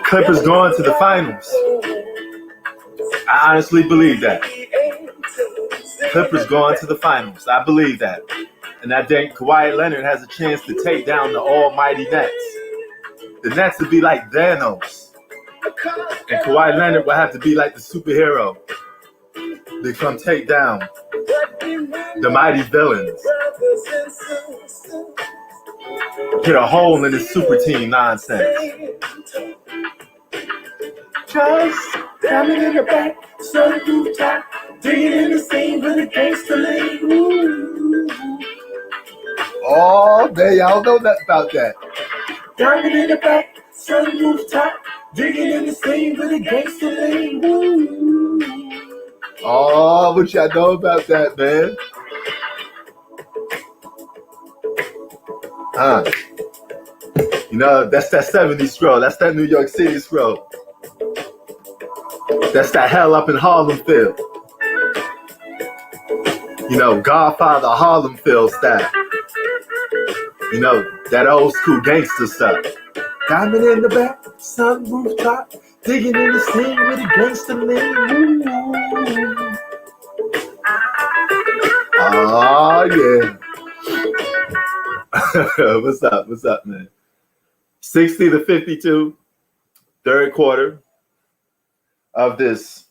Clippers going to the finals. I honestly believe that. Clippers going to the finals. I believe that. And I think Kawhi Leonard has a chance to take down the almighty Nets. The Nets would be like Thanos. And Kawhi Leonard will have to be like the superhero to come take down the mighty villains. Get a hole in this super team nonsense. Just coming in the back, sun rooftop, digging in the scene with a gangster lean. Oh, man, y'all know nothing about that. Diamond in the back, sun rooftop, digging in the scene with a gangster lean. Oh, what y'all know about that, man? You know, that's that 70s scroll. That's that New York City scroll. That's that hell up in Harlem feel. You know, Godfather Harlem feel style. You know, that old school gangster stuff. Diamond in the back, sun rooftop, digging in the scene with a gangster lean. Oh, yeah. What's up, man? 60-52, third quarter of this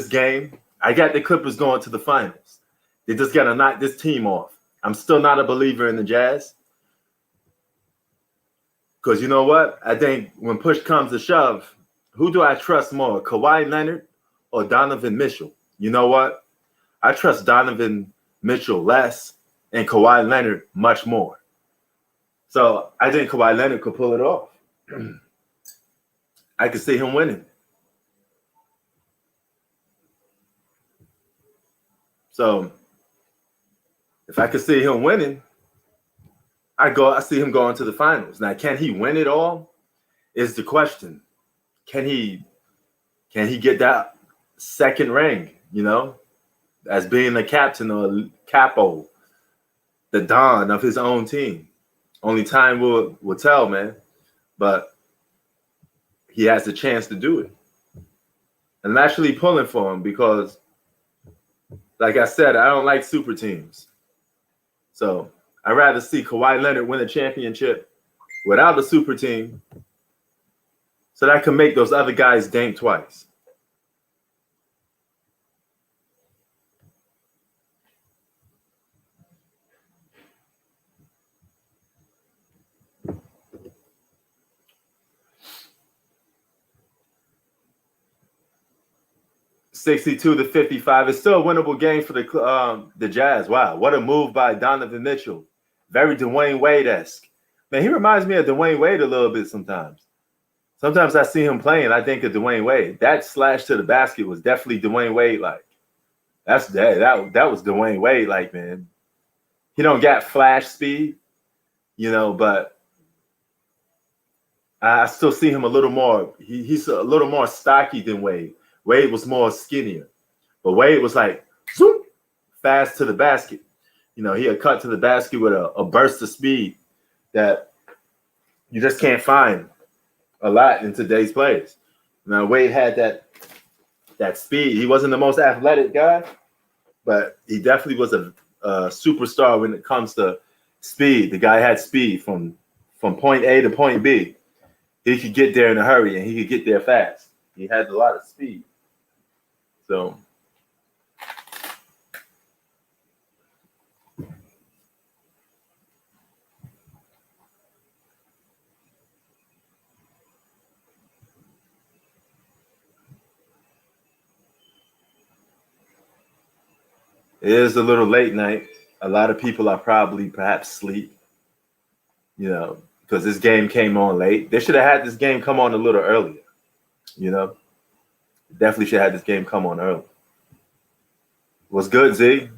game. I got the Clippers going to the finals. They just got to knock this team off. I'm still not a believer in the Jazz. Because you know what? I think when push comes to shove, who do I trust more, Kawhi Leonard or Donovan Mitchell? You know what? I trust Donovan Mitchell less and Kawhi Leonard much more. So I think Kawhi Leonard could pull it off. I could see him winning. So if I could see him winning, I see him going to the finals. Now, can he win it all? Is the question. Can he get that second ring, you know, as being the captain or capo, the don of his own team? Only time will tell, man. But he has a chance to do it. And I'm actually pulling for him because, like I said, I don't like super teams. So I'd rather see Kawhi Leonard win a championship without a super team so that I can make those other guys think twice. $62-55. It's still a winnable game for the Jazz. Wow, what a move by Donovan Mitchell. Very Dwayne Wade-esque. Man, he reminds me of Dwayne Wade a little bit sometimes. Sometimes I see him playing, I think of Dwayne Wade. That slash to the basket was definitely Dwayne Wade-like. That was Dwayne Wade-like, man. He don't got flash speed, you know, but I still see him a little more. He's a little more stocky than Wade. Wade was more skinnier, but Wade was like zoom, fast to the basket. You know, he had cut to the basket with a burst of speed that you just can't find a lot in today's players. Now, Wade had that speed. He wasn't the most athletic guy, but he definitely was a superstar when it comes to speed. The guy had speed from point A to point B. He could get there in a hurry, and he could get there fast. He had a lot of speed. So it is a little late night. A lot of people are probably perhaps asleep, you know, because this game came on late. They should have had this game come on a little earlier, you know. Definitely should have had this game come on early. What's good, Z?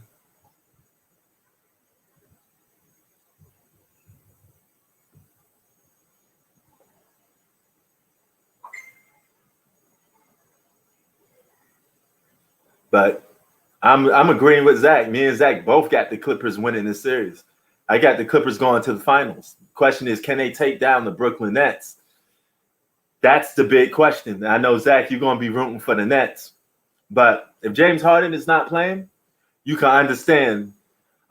But I'm agreeing with Zach. Me and Zach both got the Clippers winning this series. I got the Clippers going to the finals. Question is, can they take down the Brooklyn Nets? That's the big question. I know, Zach, you're going to be rooting for the Nets. But if James Harden is not playing, you can understand.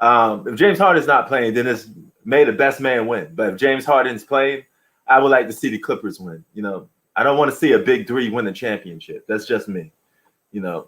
If James Harden is not playing, then it's may the best man win. But if James Harden's playing, I would like to see the Clippers win. You know, I don't want to see a big three win the championship. That's just me. You know.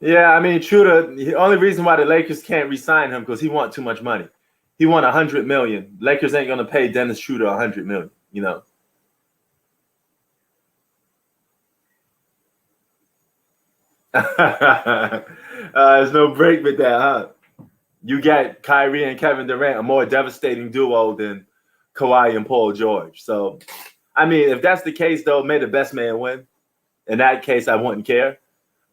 Yeah, I mean, true. The only reason why the Lakers can't re-sign him because he wants too much money. He won $100 million. Lakers ain't gonna pay Dennis Schroeder $100 million. You know. There's no break with that, huh? You got Kyrie and Kevin Durant, a more devastating duo than Kawhi and Paul George. So, I mean, if that's the case, though, may the best man win. In that case, I wouldn't care.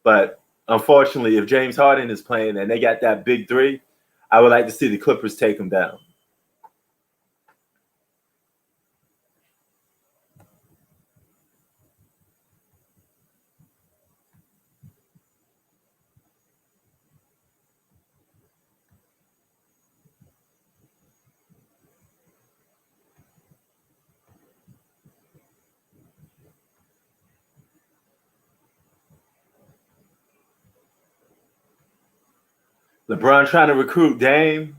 But unfortunately, if James Harden is playing and they got that big three, I would like to see the Clippers take him down. LeBron trying to recruit Dame,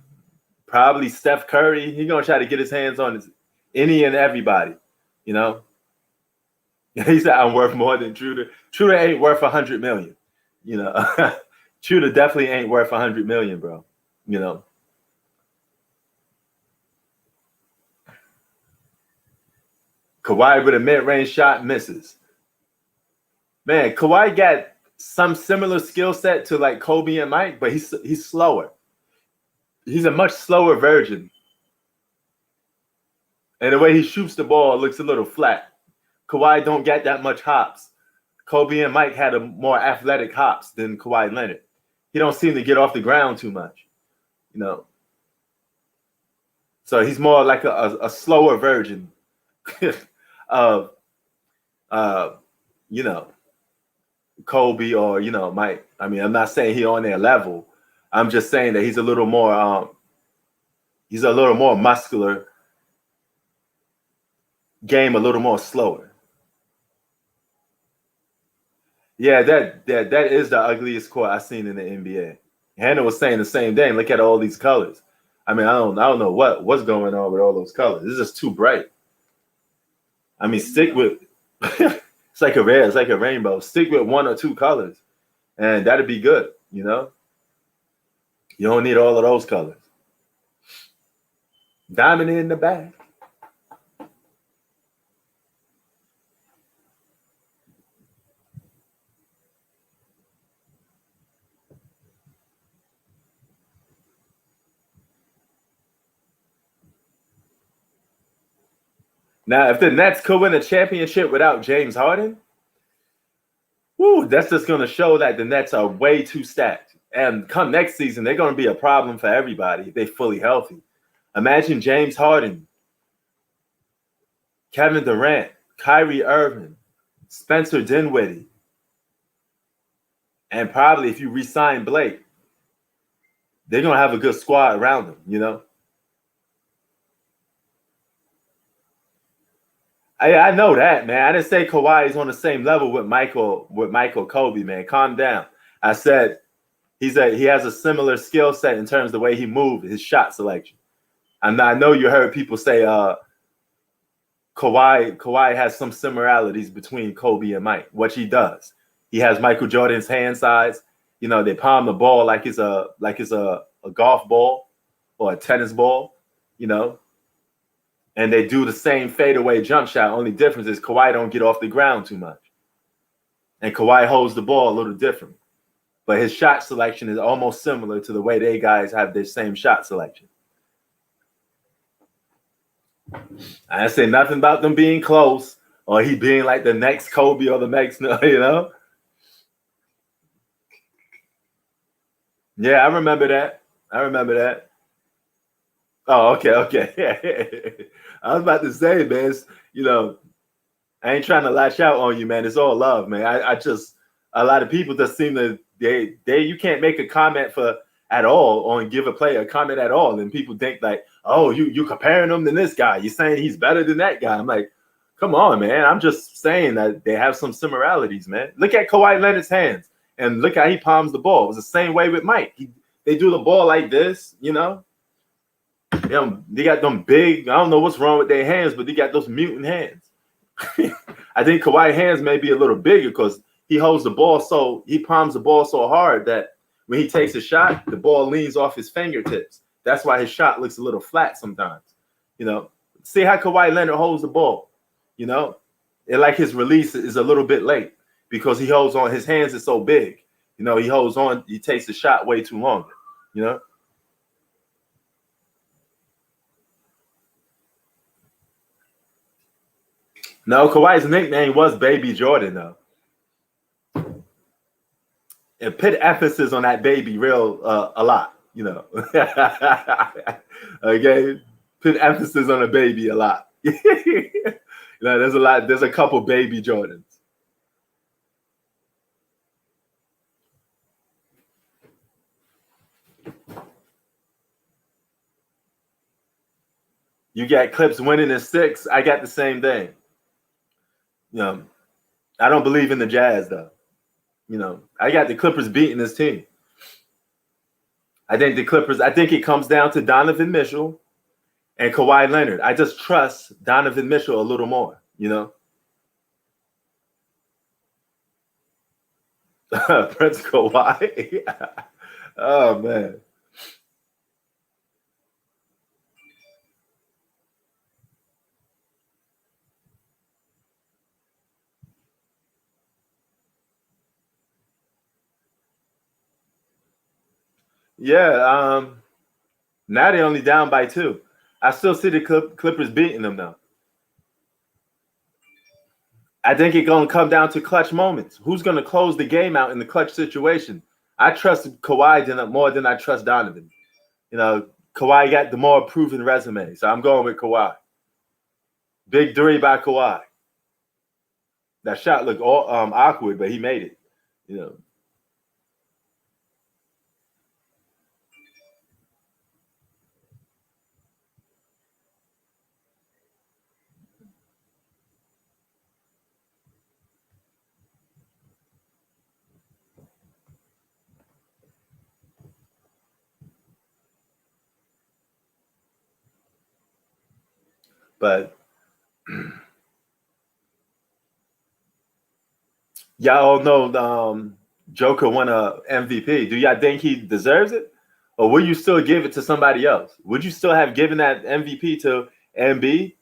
probably Steph Curry. He's gonna try to get his hands on any and everybody. You know, he said I'm worth more than Truder. Truder ain't worth $100 million. You know, Truder definitely ain't worth $100 million, bro. You know. Kawhi with a mid-range shot misses. Man, Kawhi got some similar skill set to like Kobe and Mike, but he's slower. He's a much slower version. And the way he shoots the ball looks a little flat. Kawhi don't get that much hops. Kobe and Mike had a more athletic hops than Kawhi Leonard. He don't seem to get off the ground too much, you know. So he's more like a slower version of, you know, Kobe or, you know, Mike. I mean, I'm not saying he on their level. I'm just saying that he's a little more muscular, game a little more slower. Yeah, that is the ugliest court I've seen in the NBA. Hannah was saying the same thing. Look at all these colors. I mean, I don't know what's going on with all those colors. It's just too bright. I mean, stick with it's like a rainbow. Stick with one or two colors, and that'd be good. You know, you don't need all of those colors. Diamond in the back. Now, if the Nets could win a championship without James Harden, woo, that's just going to show that the Nets are way too stacked. And come next season, they're going to be a problem for everybody if they're fully healthy. Imagine James Harden, Kevin Durant, Kyrie Irving, Spencer Dinwiddie, and probably if you re-sign Blake, they're going to have a good squad around them, you know? I know that, man. I didn't say Kawhi is on the same level with Michael Kobe, man. Calm down. I said he has a similar skill set in terms of the way he moved, his shot selection. And I know you heard people say Kawhi has some similarities between Kobe and Mike, which he does. He has Michael Jordan's hand size. You know, they palm the ball like it's a golf ball or a tennis ball, you know. And they do the same fadeaway jump shot. Only difference is Kawhi don't get off the ground too much. And Kawhi holds the ball a little different. But his shot selection is almost similar to the way they guys have their same shot selection. I didn't say nothing about them being close. or he being like the next Kobe or the next, you know. Yeah, I remember that. I remember that. Oh, okay, okay. I was about to say, man, you know, I ain't trying to lash out on you, man. It's all love, man. I just a lot of people just seem to they you can't make a comment for at all on give a player a comment at all, and people think like, oh, you comparing him to this guy. You're saying he's better than that guy. I'm like, come on, man. I'm just saying that they have some similarities, man. Look at Kawhi Leonard's hands and look how he palms the ball. It was the same way with Mike. They do the ball like this, you know. They got them big. I don't know what's wrong with their hands, but they got those mutant hands. I think Kawhi's hands may be a little bigger because he holds the ball he palms the ball so hard that when he takes a shot, the ball leans off his fingertips. That's why his shot looks a little flat sometimes. You know, see how Kawhi Leonard holds the ball. You know, and like his release is a little bit late because he holds on. His hands are so big. You know, he holds on. He takes the shot way too long. You know. No, Kawhi's nickname was Baby Jordan, though. And put emphasis on that baby real a lot, you know. Okay, put emphasis on a baby a lot. You know, there's a lot. There's a couple baby Jordans. You got Clips winning in 6. I got the same thing. You know, I don't believe in the Jazz though. You know, I got the Clippers beating this team. I think the Clippers. I think it comes down to Donovan Mitchell and Kawhi Leonard. I just trust Donovan Mitchell a little more. You know, Prince Kawhi. Oh man. Yeah. Now they're only down by 2. I still see the Clippers beating them though. I think it's going to come down to clutch moments. Who's going to close the game out in the clutch situation? I trust Kawhi more than I trust Donovan. You know, Kawhi got the more proven resume, so I'm going with Kawhi. Big 3 by Kawhi. That shot looked all awkward, but he made it. You know, but y'all all know Joker won a MVP. Do y'all think he deserves it, or will you still give it to somebody else? Would you still have given that MVP to Embiid?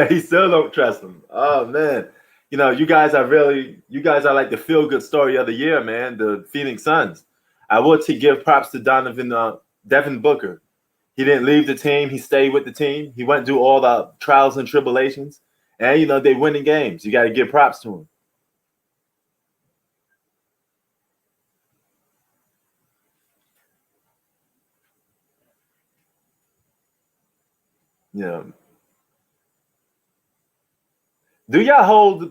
He still don't trust him. Oh man, you know you guys are like the feel good story of the year, man. The Phoenix Suns. I would to give props to Devin Booker. He didn't leave the team. He stayed with the team. He went through all the trials and tribulations, and you know they winning games. You got to give props to him. You know, do y'all hold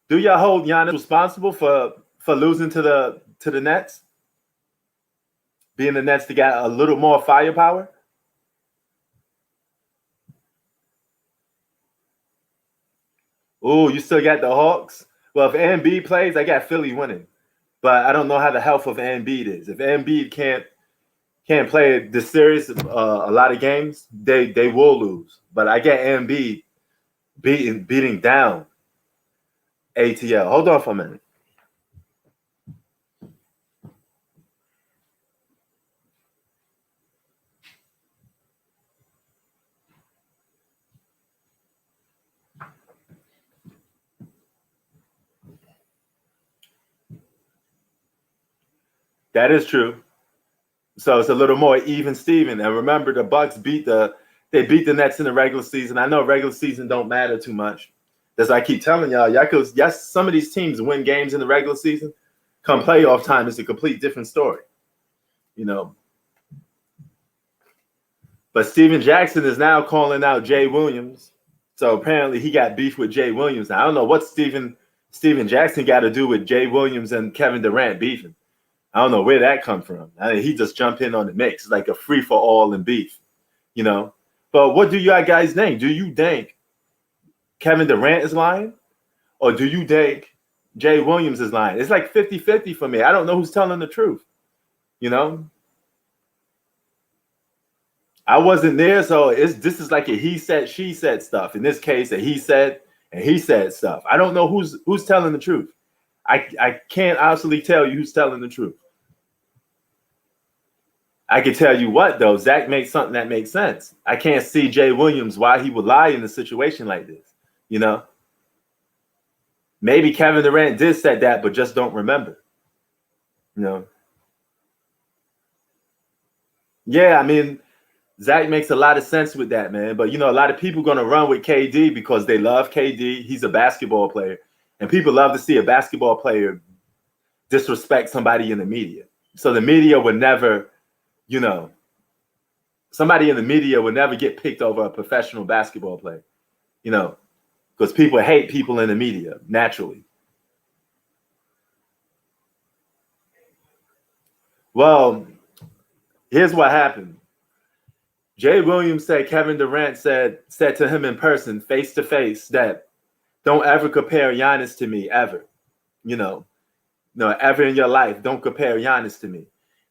Giannis responsible for losing to the Nets? Being the Nets, they got a little more firepower. Oh, you still got the Hawks. Well, if Embiid plays, I got Philly winning. But I don't know how the health of Embiid is. If Embiid can't play this series a lot of games, they will lose. But I get Embiid beating down ATL. Hold on for a minute. That is true. So it's a little more even Steven. And remember, the Bucks beat the Nets in the regular season. I know regular season don't matter too much. That's why I keep telling y'all, yes, some of these teams win games in the regular season. Come playoff time, it's a complete different story. You know. But Steven Jackson is now calling out Jay Williams. So apparently he got beef with Jay Williams. Now, I don't know what Steven Jackson got to do with Jay Williams and Kevin Durant beefing. I don't know where that come from. I mean, he just jumped in on the mix. It's like a free-for-all in beef, you know. But what do you guys think? Do you think Kevin Durant is lying? Or do you think Jay Williams is lying? It's like 50-50 for me. I don't know who's telling the truth, you know. I wasn't there, so this is like a he said, she said stuff. In this case, a he said and he said stuff. I don't know who's telling the truth. I can't honestly tell you who's telling the truth. I can tell you what, though. Zach makes something that makes sense. I can't see Jay Williams why he would lie in a situation like this, you know? Maybe Kevin Durant did said that, but just don't remember, you know? Yeah, I mean, Zach makes a lot of sense with that, man. But, you know, a lot of people going to run with KD because they love KD. He's a basketball player. And people love to see a basketball player disrespect somebody in the media. So the media would never, you know, somebody in the media would never get picked over a professional basketball player, you know, because people hate people in the media naturally. Well, here's what happened. Jay Williams said Kevin Durant said to him in person, face to face, that don't ever compare Giannis to me, ever. You know, ever in your life, don't compare Giannis to me.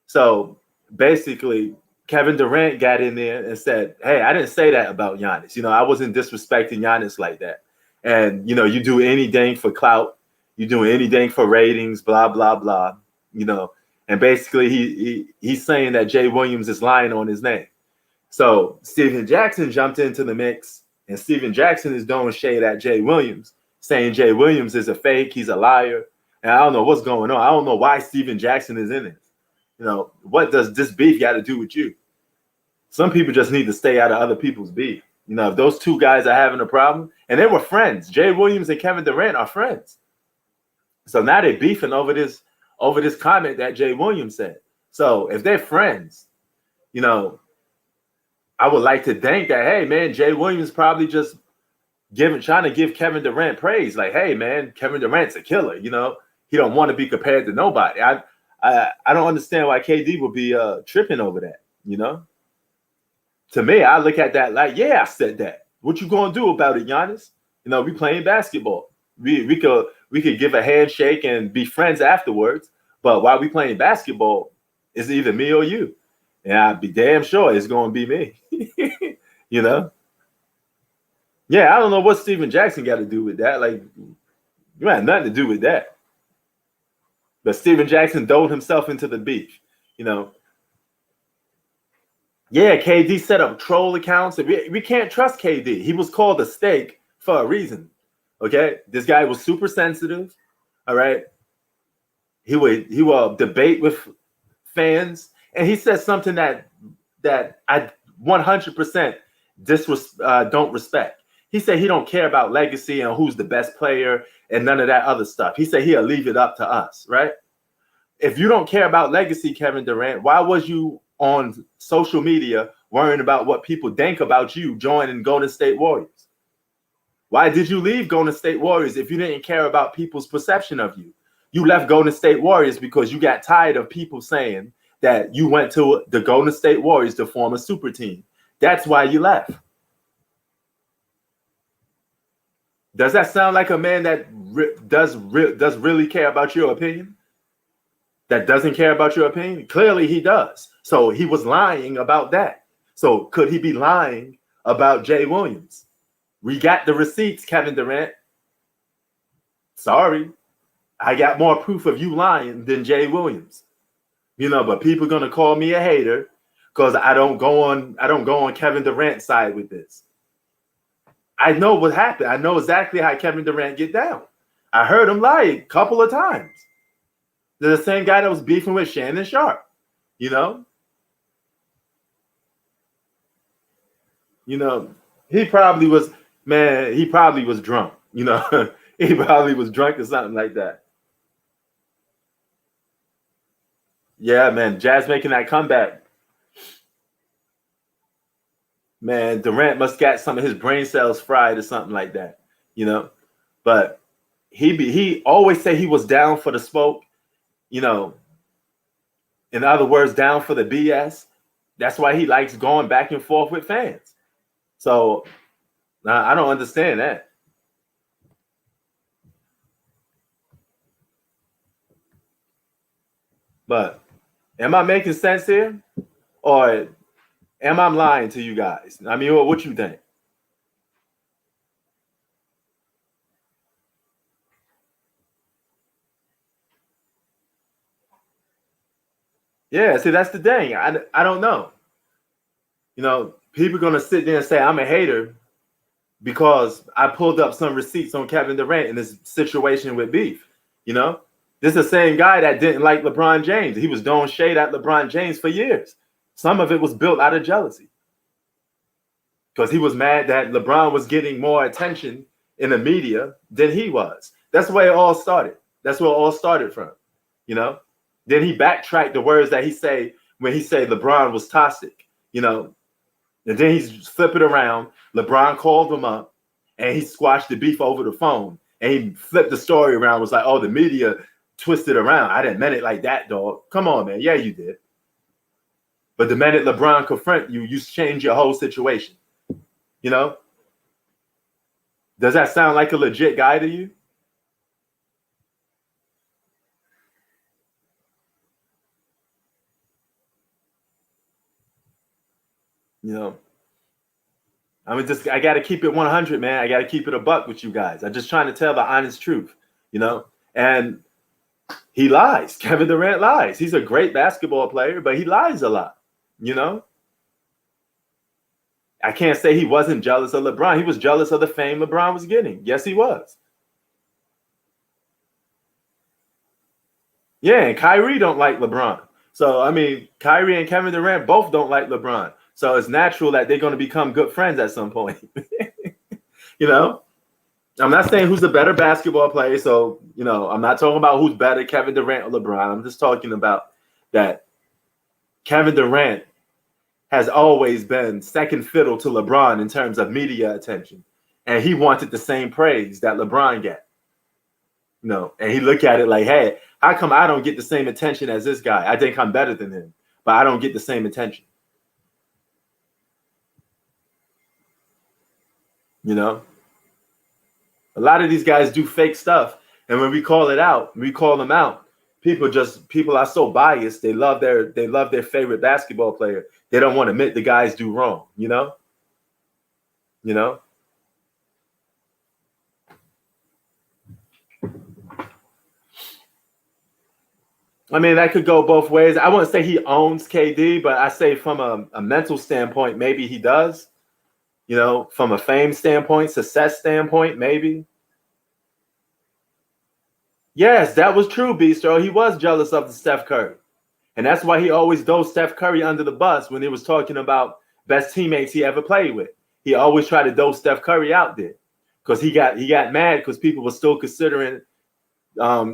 So basically, Kevin Durant got in there and said, hey, I didn't say that about Giannis. You know, I wasn't disrespecting Giannis like that. And, you know, you do anything for clout. You do anything for ratings, blah, blah, blah, you know. And basically, he's saying that Jay Williams is lying on his name. So Steven Jackson jumped into the mix, and Steven Jackson is throwing shade at Jay Williams, saying Jay Williams is a fake, he's a liar. And I don't know what's going on. I don't know why Steven Jackson is in it. You know, what does this beef got to do with you? Some people just need to stay out of other people's beef. You know, if those two guys are having a problem, and they were friends, Jay Williams and Kevin Durant are friends. So now they're beefing over this comment that Jay Williams said. So if they're friends, you know, I would like to think that, hey, man, Jay Williams probably just trying to give Kevin Durant praise. Like, hey, man, Kevin Durant's a killer. You know, he don't want to be compared to nobody. I don't understand why KD would be tripping over that, you know? To me, I look at that like, yeah, I said that. What you gonna do about it, Giannis? You know, we playing basketball. We could give a handshake and be friends afterwards. But while we playing basketball, it's either me or you. And I'd be damn sure it's gonna be me. You know? Yeah, I don't know what Steven Jackson got to do with that. Like, you had nothing to do with that. But Steven Jackson dove himself into the beef, you know. Yeah, KD set up troll accounts. We can't trust KD. He was called a steak for a reason. Okay, this guy was super sensitive. All right, he will debate with fans, and he said something that I 100% don't respect. He said he don't care about legacy and who's the best player and none of that other stuff. He said he'll leave it up to us, right? If you don't care about legacy, Kevin Durant, why was you on social media worrying about what people think about you joining Golden State Warriors? Why did you leave Golden State Warriors if you didn't care about people's perception of you? You left Golden State Warriors because you got tired of people saying that you went to the Golden State Warriors to form a super team. That's why you left. Does that sound like a man that does really care about your opinion? That doesn't care about your opinion? Clearly he does. So he was lying about that. So could he be lying about Jay Williams? We got the receipts, Kevin Durant. Sorry. I got more proof of you lying than Jay Williams. You know, but people are gonna call me a hater because I don't go on Kevin Durant's side with this. I know what happened. I know exactly how Kevin Durant get down. I heard him lie a couple of times. They're the same guy that was beefing with Shannon Sharp, you know? You know, he probably was, man, he probably was drunk. You know, he probably was drunk or something like that. Yeah, man, Jazz making that comeback. Man, Durant must got some of his brain cells fried or something like that. You know, but he always say he was down for the smoke. You know, in other words, down for the BS. That's why he likes going back and forth with fans. So I don't understand that. But am I making sense here, or am I lying to you guys? I mean, what you think? Yeah, see, that's the thing. I don't know. You know, people are gonna sit there and say I'm a hater because I pulled up some receipts on Kevin Durant in this situation with beef. You know, this is the same guy that didn't like LeBron James. He was throwing shade at LeBron James for years. Some of it was built out of jealousy because he was mad that LeBron was getting more attention in the media than he was. That's where it all started. That's where it all started from. You know, then he backtracked the words that he say when he said LeBron was toxic. You know, and then he's flipping around. LeBron called him up and he squashed the beef over the phone. And he flipped the story around, was like, oh, the media twisted around. I didn't mean it like that, dog. Come on, man. Yeah, you did. But the minute LeBron confront you, you change your whole situation. You know? Does that sound like a legit guy to you? You know? I mean, just I got to keep it 100, man. I got to keep it a buck with you guys. I'm just trying to tell the honest truth, you know? And he lies. Kevin Durant lies. He's a great basketball player, but he lies a lot, you know? I can't say he wasn't jealous of LeBron. He was jealous of the fame LeBron was getting. Yes, he was. Yeah, and Kyrie don't like LeBron. So, I mean, Kyrie and Kevin Durant both don't like LeBron. So it's natural that they're going to become good friends at some point. You know? I'm not saying who's the better basketball player. So, you know, I'm not talking about who's better, Kevin Durant or LeBron. I'm just talking about that Kevin Durant has always been second fiddle to LeBron in terms of media attention. And he wanted the same praise that LeBron got. You know, and he looked at it like, hey, how come I don't get the same attention as this guy? I think I'm better than him, but I don't get the same attention. You know? A lot of these guys do fake stuff. And when we call it out, we call them out. People are so biased. They love their favorite basketball player. They don't want to admit the guys do wrong, you know? You know? I mean, that could go both ways. I wouldn't say he owns KD, but I say from a mental standpoint, maybe he does. You know, from a fame standpoint, success standpoint, maybe. Yes, that was true, Bistro. He was jealous of the Steph Curry. And that's why he always threw Steph Curry under the bus when he was talking about best teammates he ever played with. He always tried to throw Steph Curry out there because he got mad because people were still considering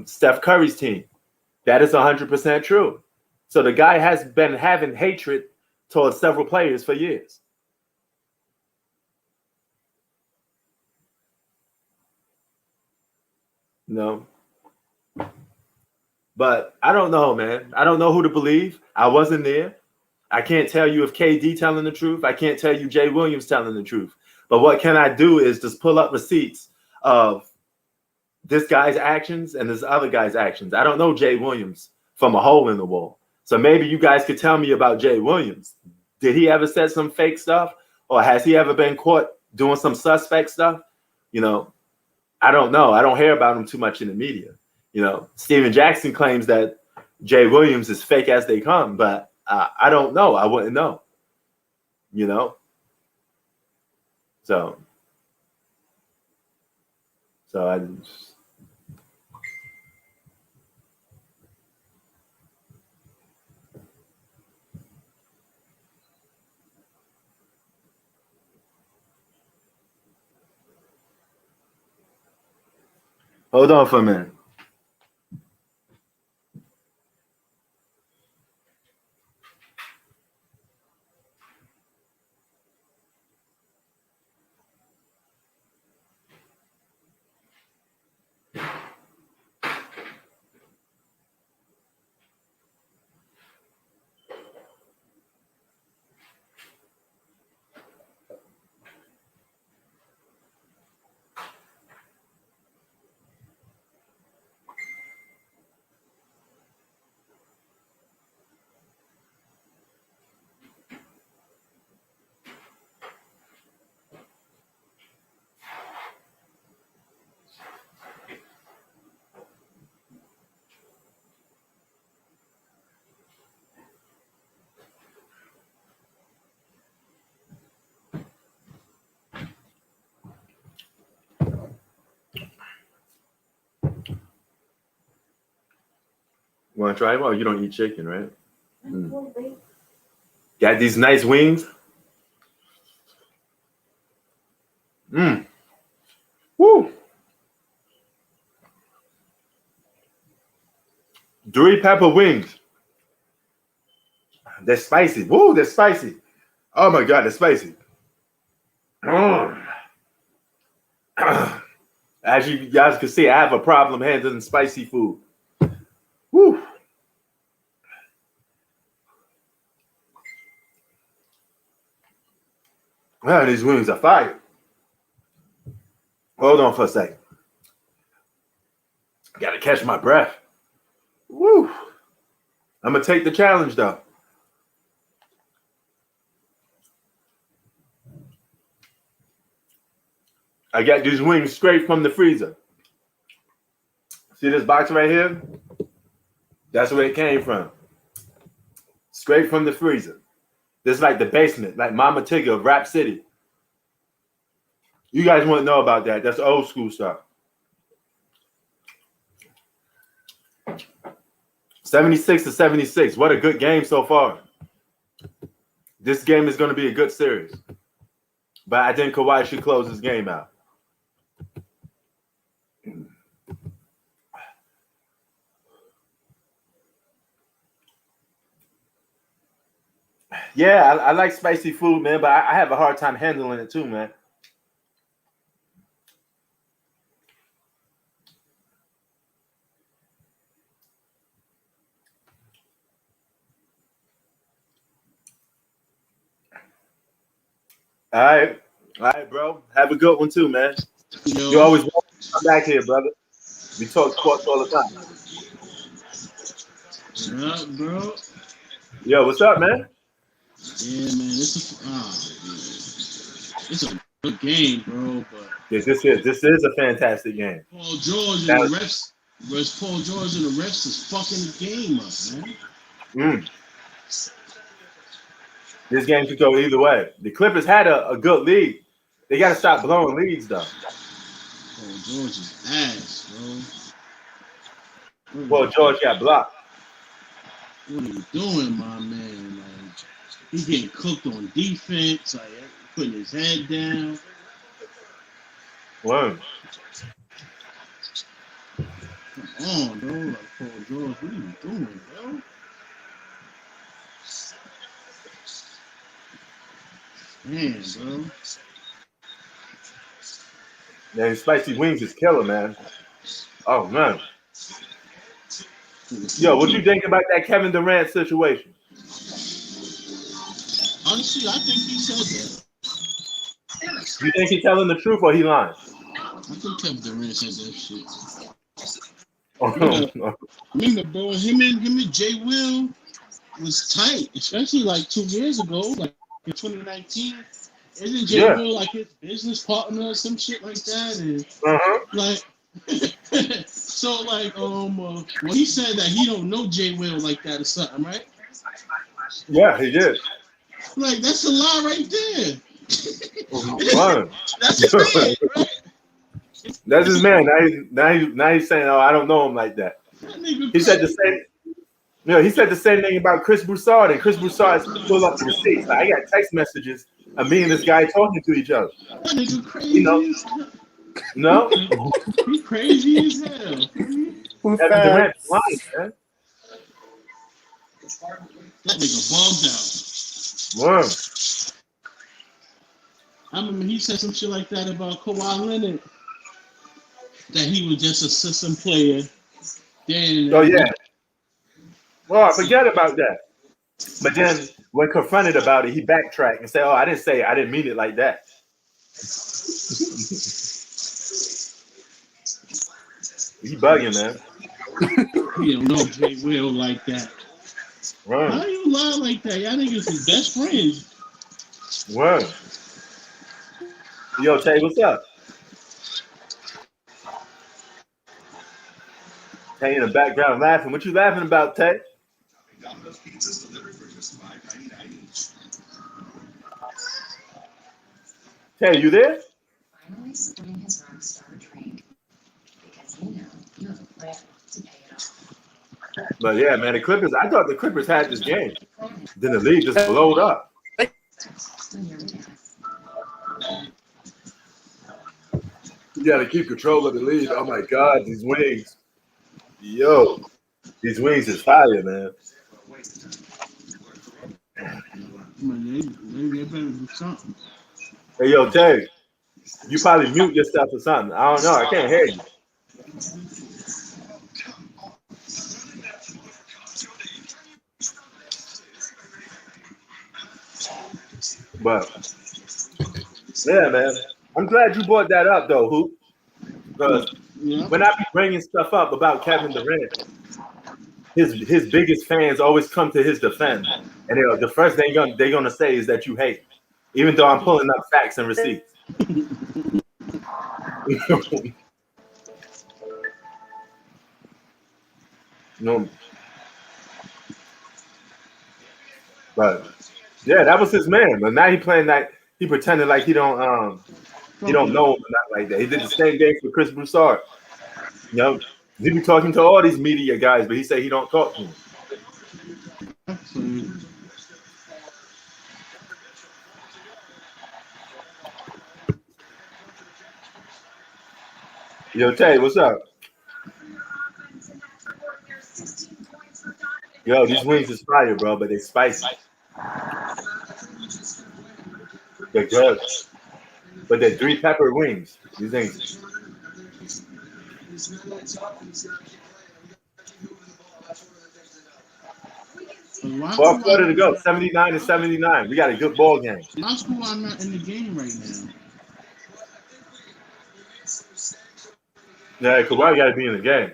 Steph Curry's team. That is 100% true. So the guy has been having hatred towards several players for years. No, but I don't know, man. I don't know who to believe. I wasn't there. I can't tell you if KD telling the truth. I can't tell you Jay Williams telling the truth. But what can I do is just pull up receipts of this guy's actions and this other guy's actions. I don't know Jay Williams from a hole in the wall. So maybe you guys could tell me about Jay Williams. Did he ever said some fake stuff? Or has he ever been caught doing some suspect stuff? You know, I don't know. I don't hear about him too much in the media. You know, Steven Jackson claims that Jay Williams is fake as they come, but I don't know. I wouldn't know. You know, so so I. Hold on for a minute. You want to try it? Well, you don't eat chicken, right? Got these nice wings. Woo. 3 pepper wings. They're spicy. Woo, they're spicy. Oh my God, they're spicy. As you guys can see, I have a problem handling spicy food. Woo. Wow, these wings are fire. Hold on for a second. Gotta catch my breath. Woo. I'm gonna take the challenge though. I got these wings straight from the freezer. See this box right here? That's where it came from. Straight from the freezer. This is like the basement, like Mama Tigger of Rap City. You guys wouldn't know about that. That's old school stuff. 76-76. What a good game so far. This game is going to be a good series. But I think Kawhi should close this game out. Yeah, I like spicy food, man, but I have a hard time handling it too, man. All right, bro. Have a good one too, man. You always welcome to come back here, brother. We talk sports all the time. What's up, bro? Yo, what's up, man? Yeah, man, it's a good game, bro. But Yeah, this is a fantastic game. Paul George and the refs, whereas Paul George and the refs is fucking the game up, man. This game could go either way. The Clippers had a good lead. They got to stop blowing leads, though. Paul George's ass, bro. Paul George got blocked. What are you doing, my man? Like, he's getting cooked on defense, like putting his head down. Whoa. Come on, bro. Like, Paul George, what are you doing, bro? Man, bro. Man, spicy wings is killer, man. Oh, man. Yo, what you think about that Kevin Durant situation? Honestly, I think he said that. You think he's telling the truth or he lying? I think Kevin Durant said that shit. Remember, bro, him and Jay Will was tight, especially like 2 years ago, like in 2019. Isn't Jay Will like his business partner or some shit like that? And like, so like, well, he said that he don't know Jay Will like that or something, right? Yeah, he did. Like, that's a lie right there. That's his man, right? That's his man. Now he's saying, "Oh, I don't know him like that." He said the same. He said the same thing about Chris Broussard, and Chris Broussard pulled up the receipts. Like, I got text messages of me and this guy talking to each other. That nigga crazy. No, He crazy as hell. With Kevin Durant facts. lying, man. That nigga bugged out. Word. I remember he said some shit like that about Kawhi Leonard. That he was just a system player. Then Oh yeah. Well, forget about that. But then when confronted about it, he backtracked and said, "Oh, I didn't mean it like that." He bugging, man. he don't know Jay Will like that. Word. How you lie like that? Y'all niggas is best friends. Word. Yo, Tay, what's up? Tay in the background laughing. What you laughing about, Tay? Tay, you there? Finally starting his rock star drink because you have a plan to pay it off. But yeah, man, the Clippers. I thought the Clippers had this game. Then the league just blowed up. You got to keep control of the lead. Oh my God, these wings. Yo, these wings is fire, man. Man, they better do something. Hey, yo, Tay, you probably mute yourself or something. I don't know. I can't hear you. But yeah, man, I'm glad you brought that up, though, Hoop. Because Yeah. when I be bringing stuff up about Kevin Durant, his biggest fans always come to his defense, and the first thing they're gonna say is that you hate, even though I'm pulling up facts and receipts. No, but yeah, that was his man. But now he playing like he pretended like he don't know him or not like that. He did the same thing for Chris Broussard. You know, he be talking to all these media guys, but he say he don't talk to them. Yo, Tay, what's up? Yo, these wings is fire, bro, but they spicy. They're good, but they're 3-pepper wings. These things. 12 quarter to go, 79-79. We got a good ball game. Why is Kawhi not in the game right now? Yeah, Kawhi got to be in the game.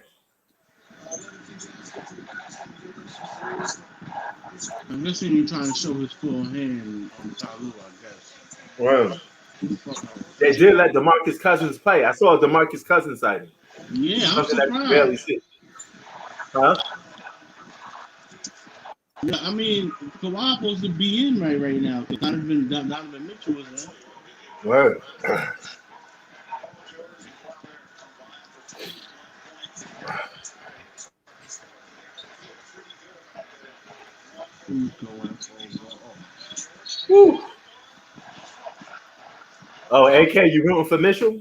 I'm guessing he's trying to show his full hand on Talu, I guess. Well, they did let DeMarcus Cousins play. I saw a DeMarcus Cousins sighting. Yeah, I'm Something that you barely surprised. see. Huh? Yeah, I mean, Kawhi supposed to be in right now because Donovan Mitchell was there. Word. Woo. Oh, AK, you rooting for Mitchell?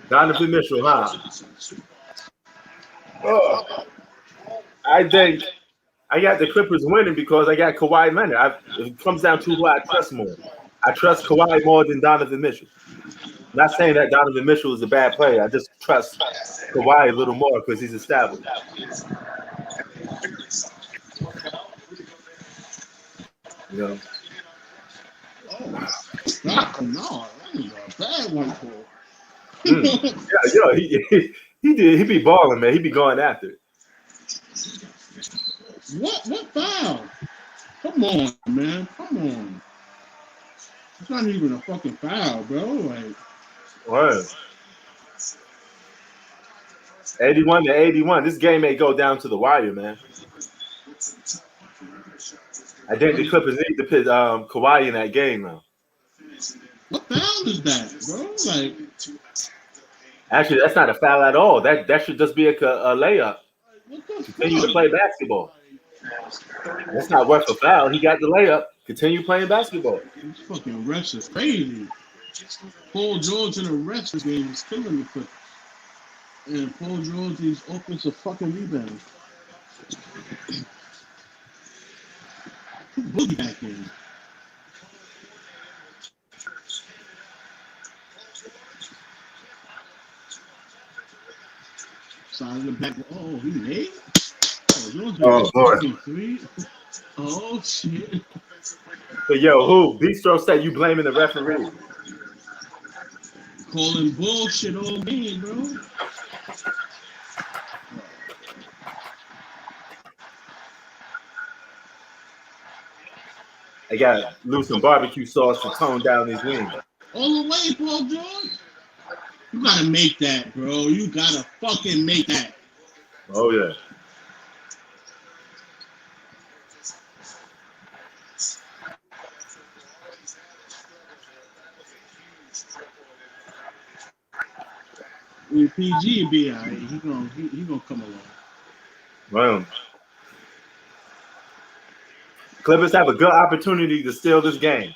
Donovan Mitchell, huh? Oh, I think I got the Clippers winning because I got Kawhi Leonard. It comes down to who I trust more. I trust Kawhi more than Donovan Mitchell. Not saying that Donovan Mitchell is a bad player. I just trust Kawhi a little more because he's established. You know? No, that was a bad one for him. Yeah, yo, he be balling, man. He be going after it. What foul? Come on, man. Come on. It's not even a fucking foul, bro. Like, Word. 81-81. This game may go down to the wire, man. I think the Clippers need to put Kawhi in that game now. what foul is that, bro? Like, actually, that's not a foul at all. That should just be a layup. what the Continue to fuck? play basketball. That's not worth a foul. He got the layup. Continue playing basketball. This fucking refs is crazy. Paul George in the refs game was killing the Clippers. And Paul George is offensive fucking rebound. Put Boogie back in. Side of the back. Oh, he made? Oh, George made a fucking three. Oh, shit. But yo, who? Bistro said you blaming the referee. Calling bullshit all game, bro. I got loose some barbecue sauce to tone down these wings. All the way, Paul George. You gotta make that, bro. You gotta fucking make that. Oh yeah. With PG be alright. He gonna come along. Well, Clippers have a good opportunity to steal this game.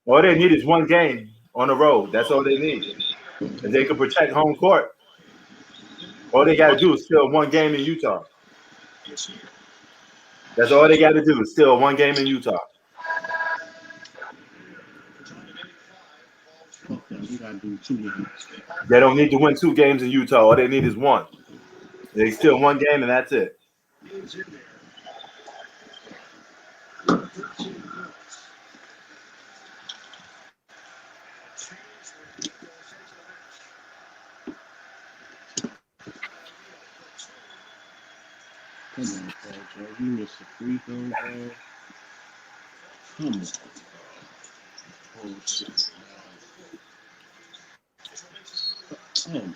All they need is one game on the road. That's all they need. If they can protect home court, all they got to do is steal one game in Utah. That's all they got to do is steal one game in Utah. Fuck that. We gotta do 2 games. They don't need to win 2 games in Utah. All they need is one. They steal one game and that's it. Come on, Paul George. You missed a free throw, bro. Come on. Oh, shit. Oh, my God.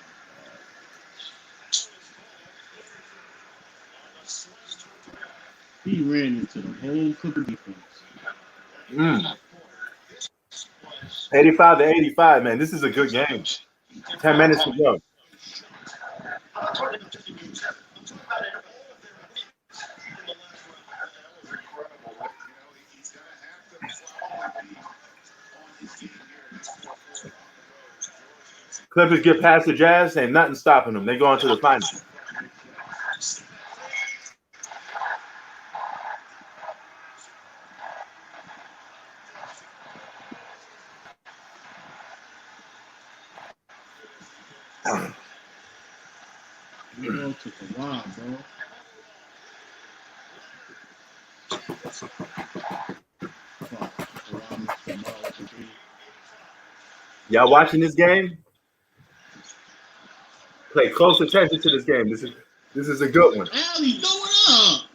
He ran into the whole Clipper defense. 85 to 85, man. This is a good game. 10 minutes to go. Clippers get past the Jazz, ain't nothing stopping them. They go into the finals. It took a while, bro. Y'all watching this game? Pay close attention to this game. This is a good one. Allie, throw it up.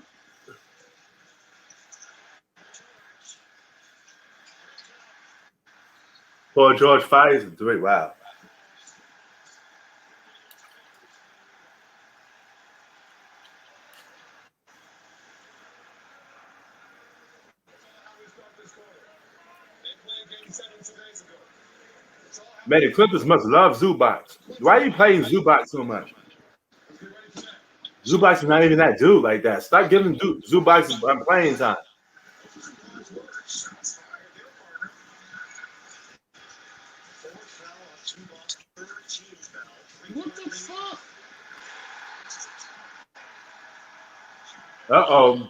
Paul George fires him. Wow. Man, the Clippers must love Zubac. Why are you playing Zubac so much? Zubac is not even that dude like that. Stop giving Zubac playing time. What the fuck? Uh-oh.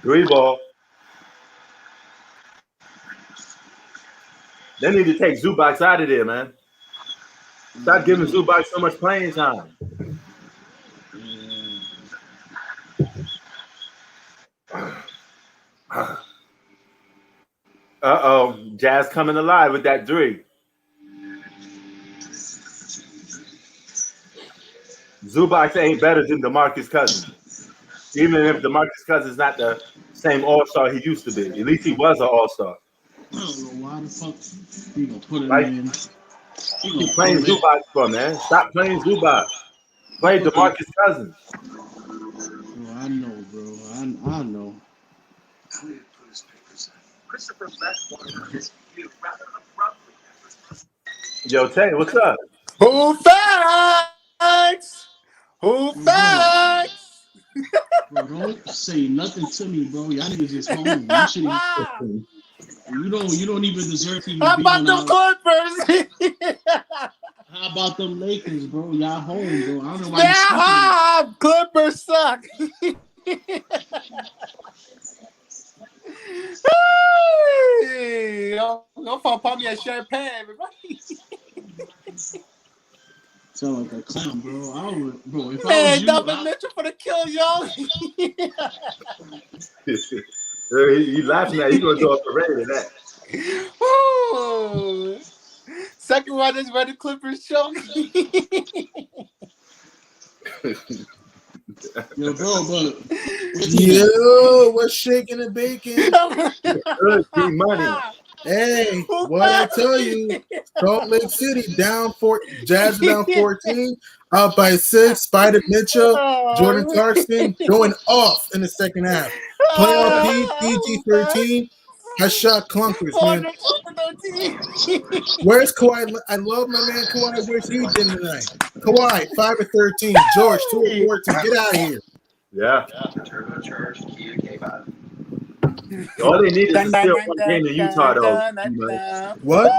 3 ball. They need to take Zubac out of there, man. Stop giving Zubac so much playing time. Uh-oh. Jazz coming alive with that 3. Zubac ain't better than DeMarcus Cousins. Even if DeMarcus Cousins is not the same all-star he used to be. At least he was an all-star. I don't know why the fuck he gonna put it Like, in. Keep playing Zubac for, man. Stop playing Zubac. Play DeMarcus Cousins. Bro, I know, bro. I know. Yo, Tay, what's up? Who facts? Who facts? Bro, don't say nothing to me, bro. Y'all niggas just home. You should You don't even deserve to even How be about on them our. Clippers? How about them Lakers, bro? Y'all home, bro. I don't know why you sleeping. Yeah, Clippers suck. Hey, don't pop me a champagne, everybody. Sound like a clown, bro. Bro, if I was Man, you, Donovan Mitchell for the kill, yo. He laughing at. He gonna do a parade of that. Ooh. Second one is where the Clippers choke. yo, bro, but Yo, what's shaking and baking? Good money. Hey, what I tell you, Salt Lake City down Jazz down 14, up by 6. Spider Mitchell, Jordan Clarkson going off in the second half. Playoff P, PG-13 has shot clunkers, man. Where's Kawhi? I love my man Kawhi. Where's he been tonight? Kawhi, 5 of 13. George, 2 of 14. Get out of here. Yeah. All they need is to steal one game in Utah, though. What?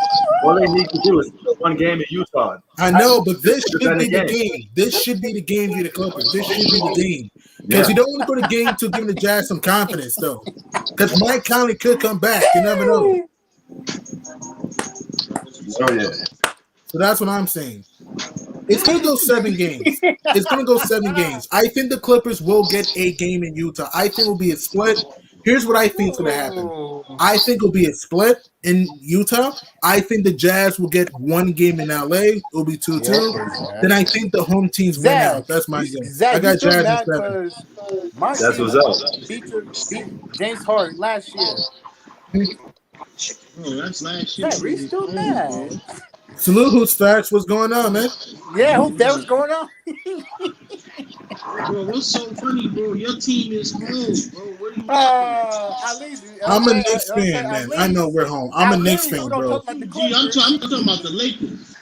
All they need to do is steal one game in Utah. I know, but this should be the game. This should be the game for the Clippers. This should be the game. Because you don't want to go to the game to give the Jazz some confidence, though. Because Mike Conley could come back. You never know. Oh, yeah. So that's what I'm saying. It's going to go 7 games. It's going to go 7 games. I think the Clippers will get a game in Utah. I think it will be a split. Here's what I think is going to happen. I think it'll be a split in Utah. I think the Jazz will get 1 game in LA. It'll be 2-2. Then I think the home teams win out. That's my guess. I got Jazz in 7. That's what's up. Beat James Harden last year. Bro, that's last year. Hey, Reese still mad. Salute Who's Facts. What's going on, man? Yeah, what's going on? Bro, what's so funny, bro? Your team is home, bro. What are you I'm a Knicks fan, man. I know we're home. I'm a Knicks fan, bro. I'm talking about the Lakers.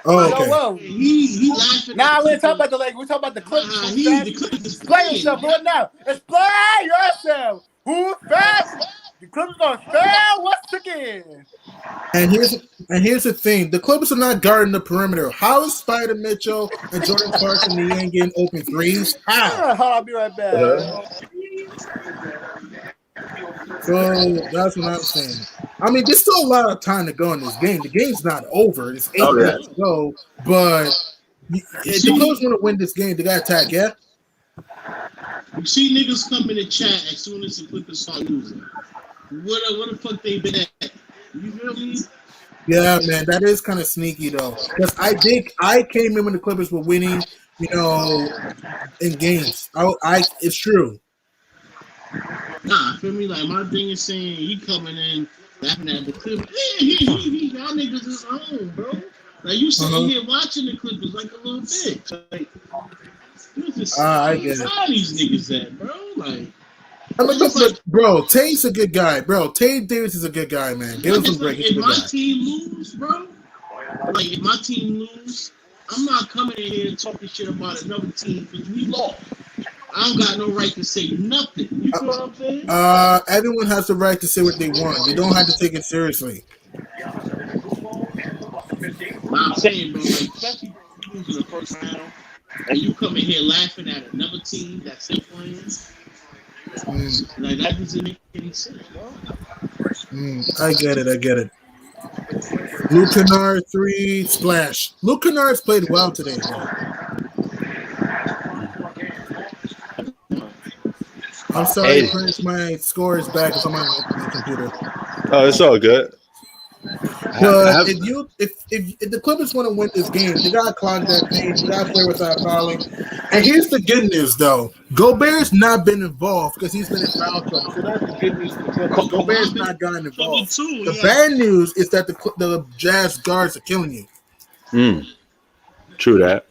Oh, okay. Whoa. He laughing. Nah, we're talking about the Lakers. We're talking about the Clippers. The Clippers Play yourself right now. Let's play yourself. Who's fast? The Clippers gonna fail once again. And here's the thing: the Clippers are not guarding the perimeter. How is Spider Mitchell and Jordan Clarkson ain't getting open threes? How? I'll be right back. So that's what I'm saying. I mean, there's still a lot of time to go in this game. The game's not over. It's 8 minutes to go. But if the Clippers want to win this game, they got to attack. Yeah. You see niggas come in the chat as soon as the Clippers start losing. What the fuck they been at? You feel me? Yeah, man, that is kind of sneaky though. Because I came in when the Clippers were winning, in games. It's true. Nah, feel me? Like my thing is saying he coming in laughing at the Clippers. Y'all niggas is home, bro. Like you sitting here watching the Clippers like a little bitch. Like, I get it. Where these niggas at, bro? Like. Bro, Tate's a good guy, bro. Tate Davis is a good guy, man. Give him some break. If my team lose, bro, if my team lose, I'm not coming in here and talking shit about another team because we lost. I don't got no right to say nothing. You know what I'm saying? Everyone has the right to say what they want. You don't have to take it seriously. I'm saying, bro, especially losing the first round, and you come in here laughing at another team that's still playing. Like that doesn't make any sense, bro. I get it. Luke Kennard 3 splash. Luke Kennard's played well today, bro. I'm sorry, Prince. My score is back. It's on my computer. Oh, it's all good. But if the Clippers want to win this game, they gotta clog that paint. They gotta play without fouling. And here's the good news, though: Gobert's not been involved because he's been in foul trouble. So that's the good news for the Clippers. Gobert's not gotten involved. The bad news is that the Jazz guards are killing you. True that.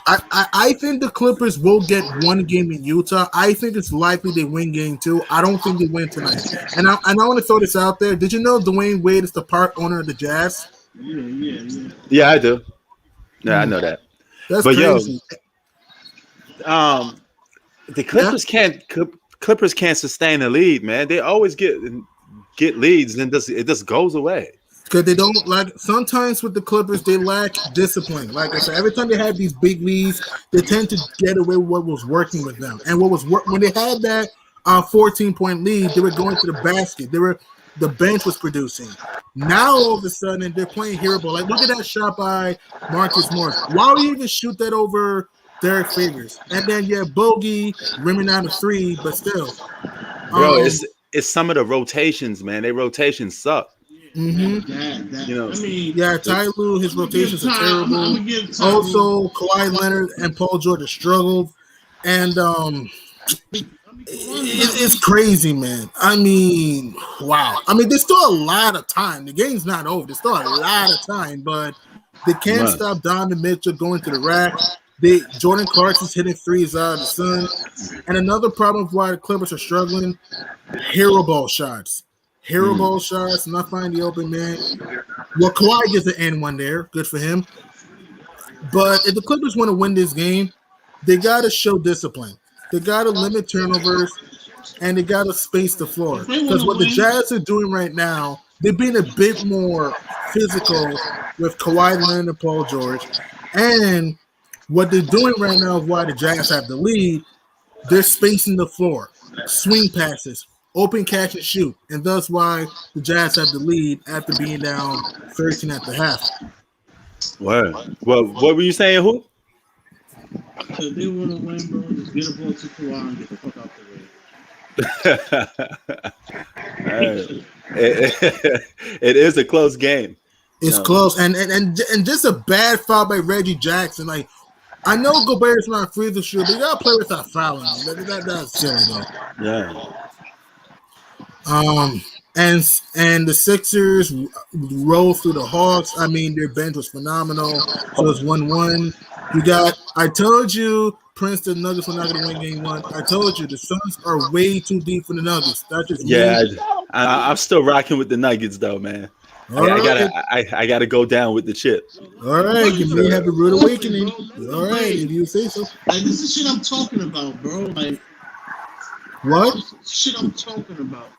I think the Clippers will get 1 game in Utah. I think it's likely they win game 2. I don't think they win tonight. And I want to throw this out there. Did you know Dwayne Wade is the part owner of the Jazz? Yeah, I do. Yeah, I know that. That's crazy. The Clippers can't Clippers can't sustain a lead, man. They always get leads, and it just goes away. Because they don't like. Sometimes with the Clippers, they lack discipline. Like I said, every time they have these big leads, they tend to get away with what was working with them. And what was when they had that 14-point lead, they were going to the basket. The bench was producing. Now all of a sudden they're playing hero ball. Like look at that shot by Marcus Morris. Why would you even shoot that over Derek Favors? And then Bogey rimming out a three, but still, bro, it's some of the rotations, man. Their rotations suck. Mm-hmm. Ty Lue, his rotations are terrible. Also, Kawhi Leonard and Paul George struggled, and it's crazy, man. I mean, wow. I mean, there's still a lot of time. The game's not over. There's still a lot of time, but they can't stop Donovan Mitchell going to the rack. Jordan Clarkson's hitting threes out of the sun, and another problem of why the Clippers are struggling: hero ball shots. Hero ball shots, not finding the open man. Well, Kawhi gets an N1 there. Good for him. But if the Clippers want to win this game, they got to show discipline. They got to limit turnovers, and they got to space the floor. Because what the Jazz are doing right now, they're being a bit more physical with Kawhi Leonard and Paul George. And what they're doing right now is why the Jazz have the lead, they're spacing the floor. Swing passes. Open catch and shoot, and thus why the Jazz have the lead after being down 13 at the half. Wow. Well, what were you saying, who? Because they want to win, bro. Just get a ball to Kawhi and get the fuck out the way. It is a close game. It's close, and just a bad foul by Reggie Jackson. Like, I know Gobert's not free to shoot, but you gotta play without fouling. That's silly though. Yeah. And the Sixers roll through the Hawks. I mean, their bench was phenomenal. So it's 1-1. I told you, Prince, the Nuggets were not going to win game one. I told you, the Suns are way too deep for the Nuggets. That's just I'm still rocking with the Nuggets, though, man. I gotta go down with the chip. All right, you may have a rude awakening. All right, if you say so. Like, this is shit I'm talking about, bro. Like, what? Shit I'm talking about.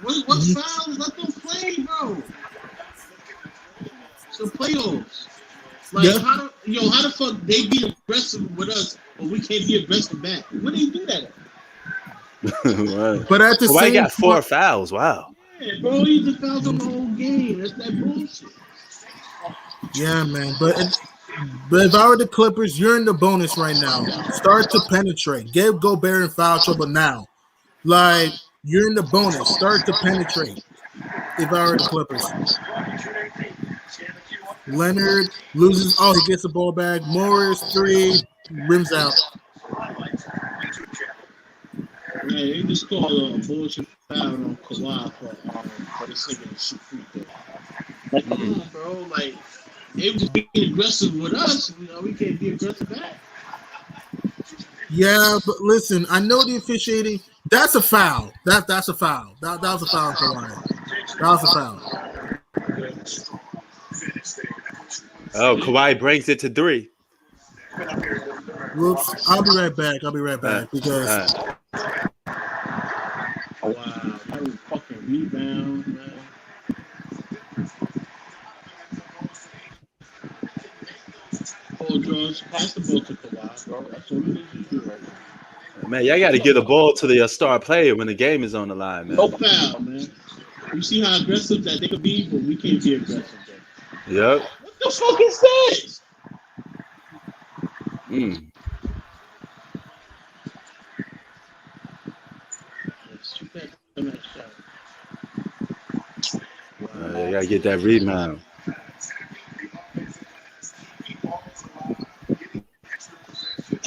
What fouls? Let them play, bro. So playoffs. Like, how the fuck they be aggressive with us, but we can't be aggressive back? When they do that? Right. But at the same got 4 fouls. Wow. Yeah, bro, he just fouls on the whole game. That's that bullshit. Yeah, man. But if I were the Clippers, you're in the bonus right now. Start to penetrate. Give Gobert in foul trouble now. Like, you're in the bonus. Start to penetrate. If I were the Clippers. Leonard loses. Oh, he gets the ball back. Morris, 3, rims out. Yeah, he just called a bullshit foul on Kawhi for the second shoot free throw. Like, come on, bro. Like, they was being aggressive with us. We can't be aggressive back. Yeah, but listen, I know the officiating. That's a foul. That's a foul. That was a foul, Kawhi. That was a foul. Oh, Kawhi brings it to 3. Whoops. I'll be right back because. Wow, that was fucking rebound, man. Paul George, pass the ball to Kawhi, bro. That's what we need to do right now. Man, y'all got to give the ball to the star player when the game is on the line, man. No foul, man. You see how aggressive that they could be, but we can't be aggressive. Then. Yep. What the fuck is this? You got to get that rebound.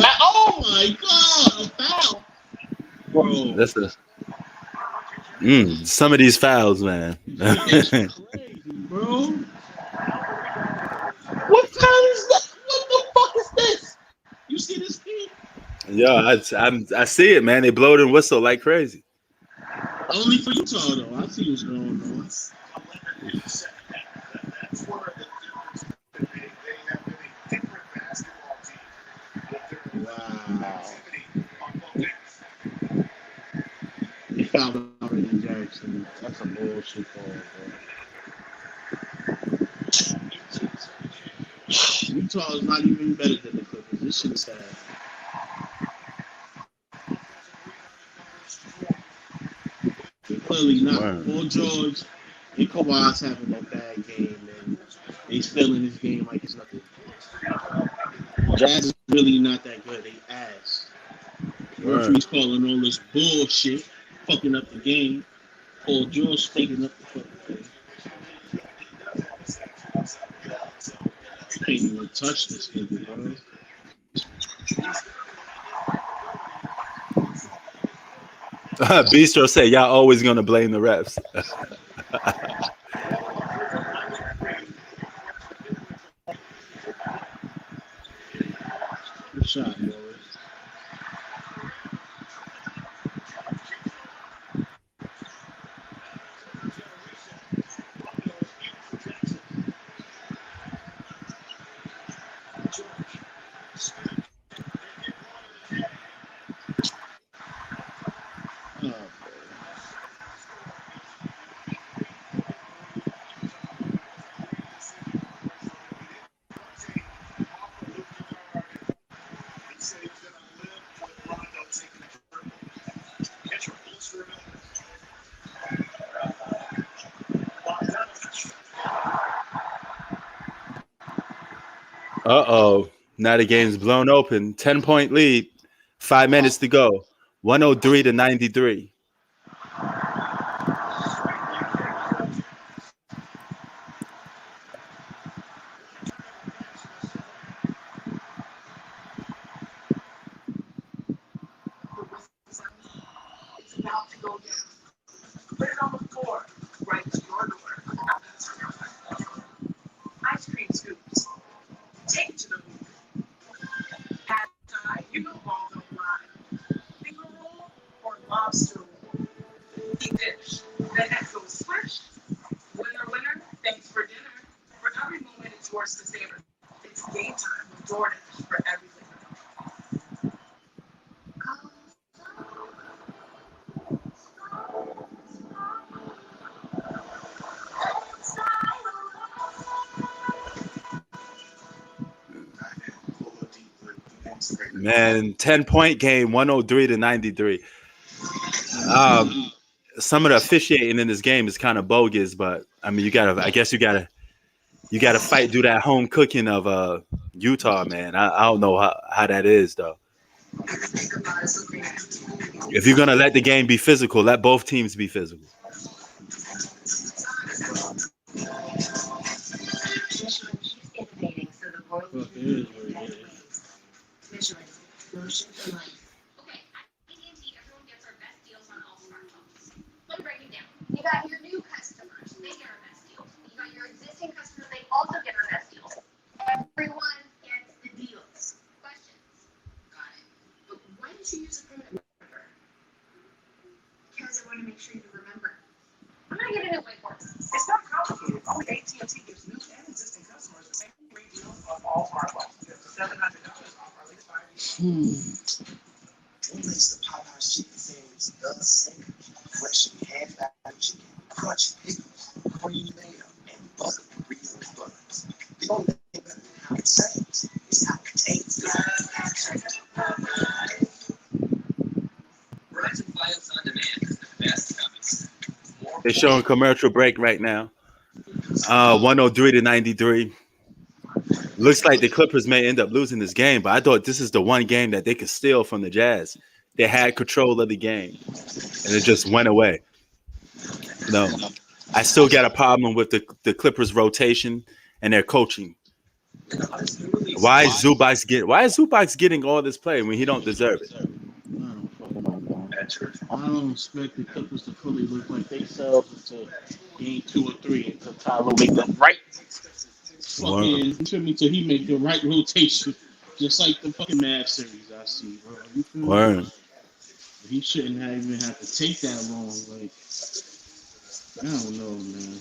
Oh my god, a foul. Bro. That's some of these fouls, man. That's crazy, bro. What foul is that? What the fuck is this? You see this kid? Yeah, I see it, man. They blow it and whistle like crazy. Only for Utah, though. I see what's going on. Wow. fouled out in Jackson. That's a bullshit call, bro. Utah is not even better than the Clippers. This shit is sad. They're clearly not. Paul George and Kawhi's having a bad game, and they still in this game like it's nothing. Jazz is really not that good. They ass. Referee's calling all this bullshit, fucking up the game. Paul George taking up the fucking thing. Can't even touch this nigga, bro. Bistro said, y'all always gonna blame the refs. Good shot, boys. Uh-oh. Now the game's blown open. 10-point lead. 5 minutes to go. 103-93. It's about to go down. Put it on the floor, right to your door. Ice cream scoops. Take it to the movie. Outside, you know all don't lie. Finger roll or lobster roll. Eat dish. Then that goes swish. Winner, winner, thanks for dinner. For every moment it's yours to savor. It's game time with DoorDash for everything. Man, 10-point game, 103-93. Some of the officiating in this game is kind of bogus, but I mean, you gotta fight, do that home cooking of Utah, man. I don't know how that is though. If you're gonna let the game be physical, let both teams be physical. You got your new customers, they get our best deals. You got your existing customers, they also get our best deals. Everyone gets the deals. Questions? Got it. But why did you use a payment number? Because I want to make sure you remember. I'm not getting it way worse. It's not complicated. Only AT&T gives new and existing customers the same free deal of all smartphones. $700 off our latest 5 years. What makes the Popeye's chicken sandwich the same? Fresh and half-fried chicken, crunch pickles, cream mayo, and butter real buns. The only thing better than how it sounds is how it tastes. Verizon Fios on Demand is the best coming. They're showing commercial break right now. 103-93. Looks like the Clippers may end up losing this game, but I thought this is the one game that they could steal from the Jazz. They had control of the game, and it just went away. No, I still got a problem with the Clippers' rotation and their coaching. Why is Zubac getting all this play when he don't deserve it? I don't expect the Clippers to fully look like themselves until game 2 or 3 until Tyler make the right fucking until he make the right rotation. Just like the fucking Mavs series I see, bro. You feel me? He shouldn't have even have to take that long. Like, I don't know, man.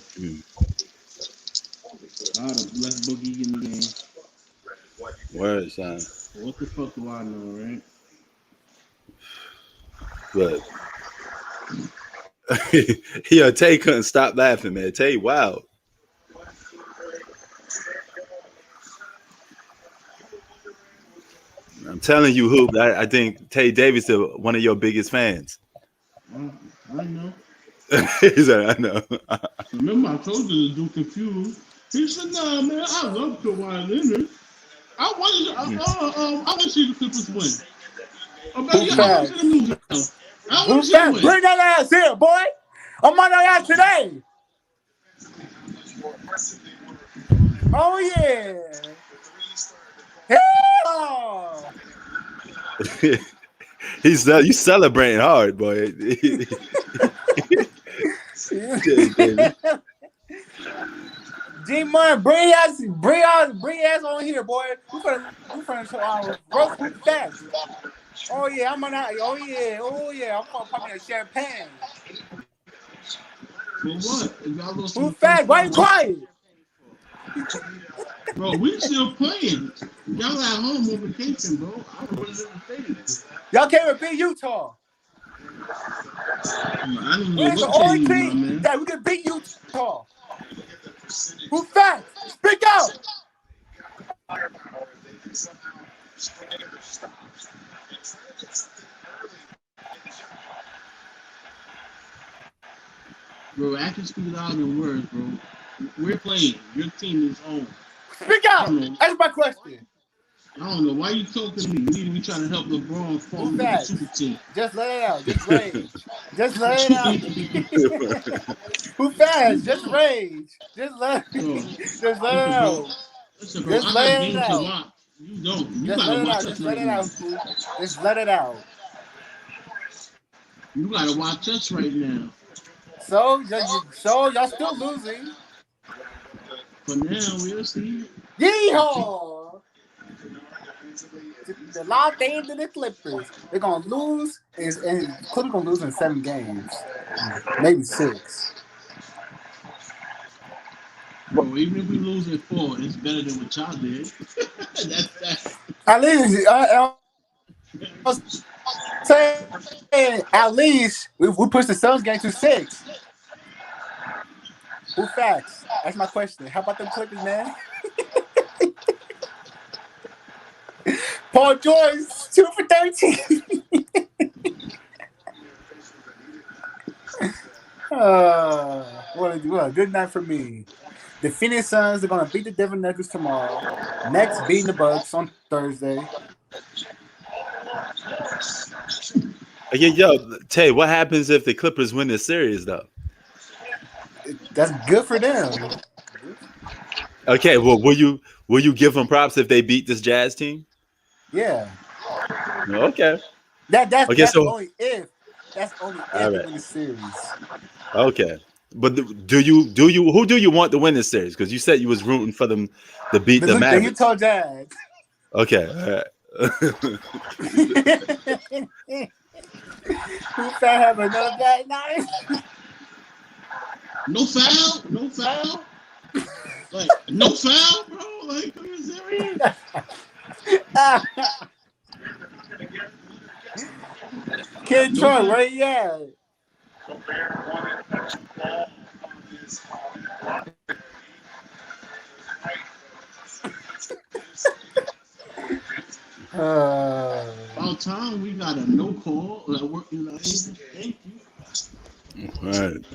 I'd have left Boogie in the game. Word, son. What the fuck do I know, right? Good. Yo, Tay couldn't stop laughing, man. Tay, wow. I'm telling you, Hoop. I think Tay Davis is one of your biggest fans. I know. He said, I know. Remember, I told you to do confused. He said, "Nah, man, I love Kawhi Leonard. I want to see the Clippers win. I want to see them lose. I want to see them win. Bring that ass here, boy. I'm on that ass today. Oh yeah. Hell. You celebrating hard, boy. G1, bring ass on here, boy. We finna roast who fast. Oh yeah, I'm on that. Oh yeah. I'm popping that champagne. For what? Who fast? Why you quiet? Bro, we still playing. Y'all at home on vacation, bro. I was in the States. Y'all can't beat Utah. I don't know We're the only what team that we can beat Utah. Who fast? Speak out. Bro, I can speak louder than words, bro. We're playing. Your team is home. Speak out. That's my question. I don't know. Why you talking to me? You need to be trying to help LeBron form the super team. Just let it out. Just rage. Just let it out. Who fast? Just rage. Just let it out. Listen, bro, just let it out. To watch. You don't. You just gotta let it watch out. us Just right let it now. out. Just let it out. You gotta watch us right now. So y'all still losing. For now, we'll see. Yeehaw! The Los Angeles Clippers. They're gonna lose, and Clippers gonna lose in 7 games, maybe 6. Bro, even if we lose in 4, it's better than what y'all did. that's At least, I was saying, at least we pushed the Suns game to 6. Who facts? That's my question. How about them Clippers, man? Paul George, 2 for 13. What a good night for me. The Phoenix Suns are going to beat the Denver Nuggets tomorrow. Next, beating the Bucks on Thursday. Yo, Tay, what happens if the Clippers win this series, though? That's good for them. Okay, well, will you give them props if they beat this Jazz team? Yeah. Okay. That's only if. That's only if they win the series. Okay. But do you who do you want to win this series? Because you said you was rooting for them to beat the Mavericks. The Utah Jazz. Okay. All right. Who fat have another bad night? No foul. Like no foul, bro. Like, are you serious? Kid Troy, where you at? About time we got a no call. Thank you. All right.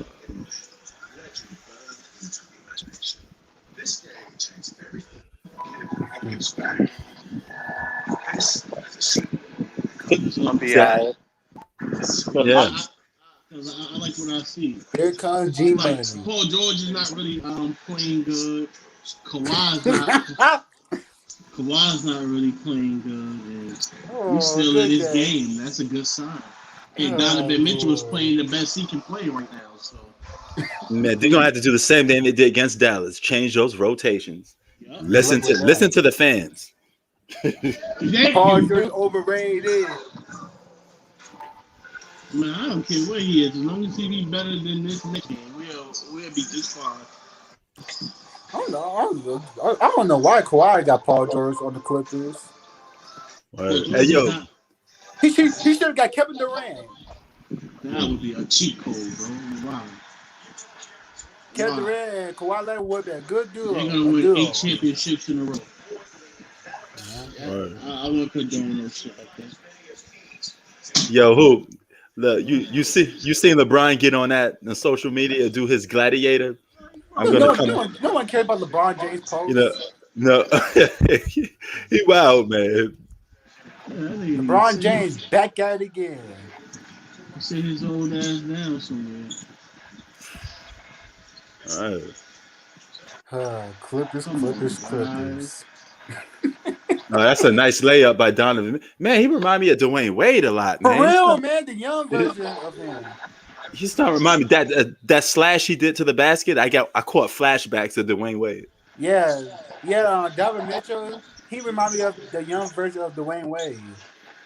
This game changed everything. It's gonna be alright. Yeah. I like what I see. Here comes G Money. Like, Paul George is not really playing good. Kawhi's not really playing good. And he's still in his game. That's a good sign. And Donovan Mitchell is playing the best he can play right now. So man, they're gonna have to do the same thing they did against Dallas. Change those rotations. Yep. Listen to the fans. Paul George overrated. Man, I don't care where he is. As long as he be better than this next game, we'll be just fine. I don't know why Kawhi got Paul George on the Clippers. Hey, yo. He should have got Kevin Durant. That would be a cheat code, bro. Wow. Kevin Durant and Kawhi Leonard would be a good duo. They're gonna win 8 championships in a row. Yeah. I wouldn't condone no shit like that. Yo, who? Look, you seen LeBron get on that on social media, do his gladiator. I'm gonna come. No one cares about LeBron James posts. No, he wild, man. LeBron James back at it again. Sit his old ass down somewhere. All right. Clippers. No, that's a nice layup by Donovan. Man, he remind me of Dwayne Wade a lot, man. For real, man, the young version of him. He's starting to remind me that slash he did to the basket. I caught flashbacks of Dwayne Wade. Yeah. Donovan Mitchell. He reminded me of the young version of Dwayne Wade.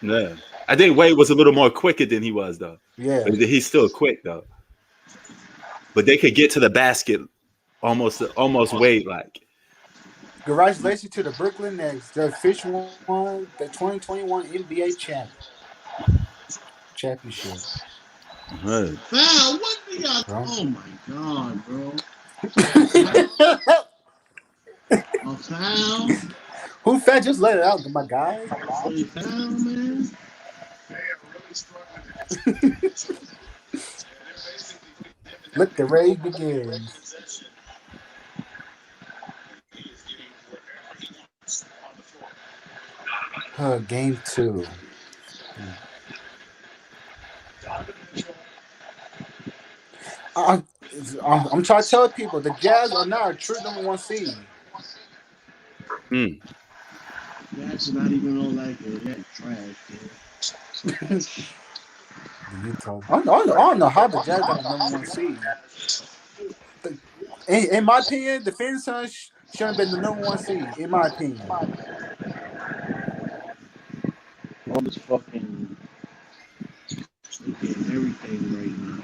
Yeah, I think Wade was a little more quicker than he was, though. Yeah, but he's still quick though. But they could get to the basket almost Wade like. Congratulations to the Brooklyn Nets. The official won the 2021 NBA championship. Right. Wow, what do y'all? Oh my god, bro! A foul. Who fat just let it out, my guy? A foul, man. Let the raid begin. Game 2. I'm trying to tell people the Jazz are not a true number 1 seed. That's not even all like it. That's trash, I don't know how the Jazz got the number 1 seed. In my opinion, the Phoenix Suns shouldn't have been the number 1 seed. In my opinion. All this fucking everything right now.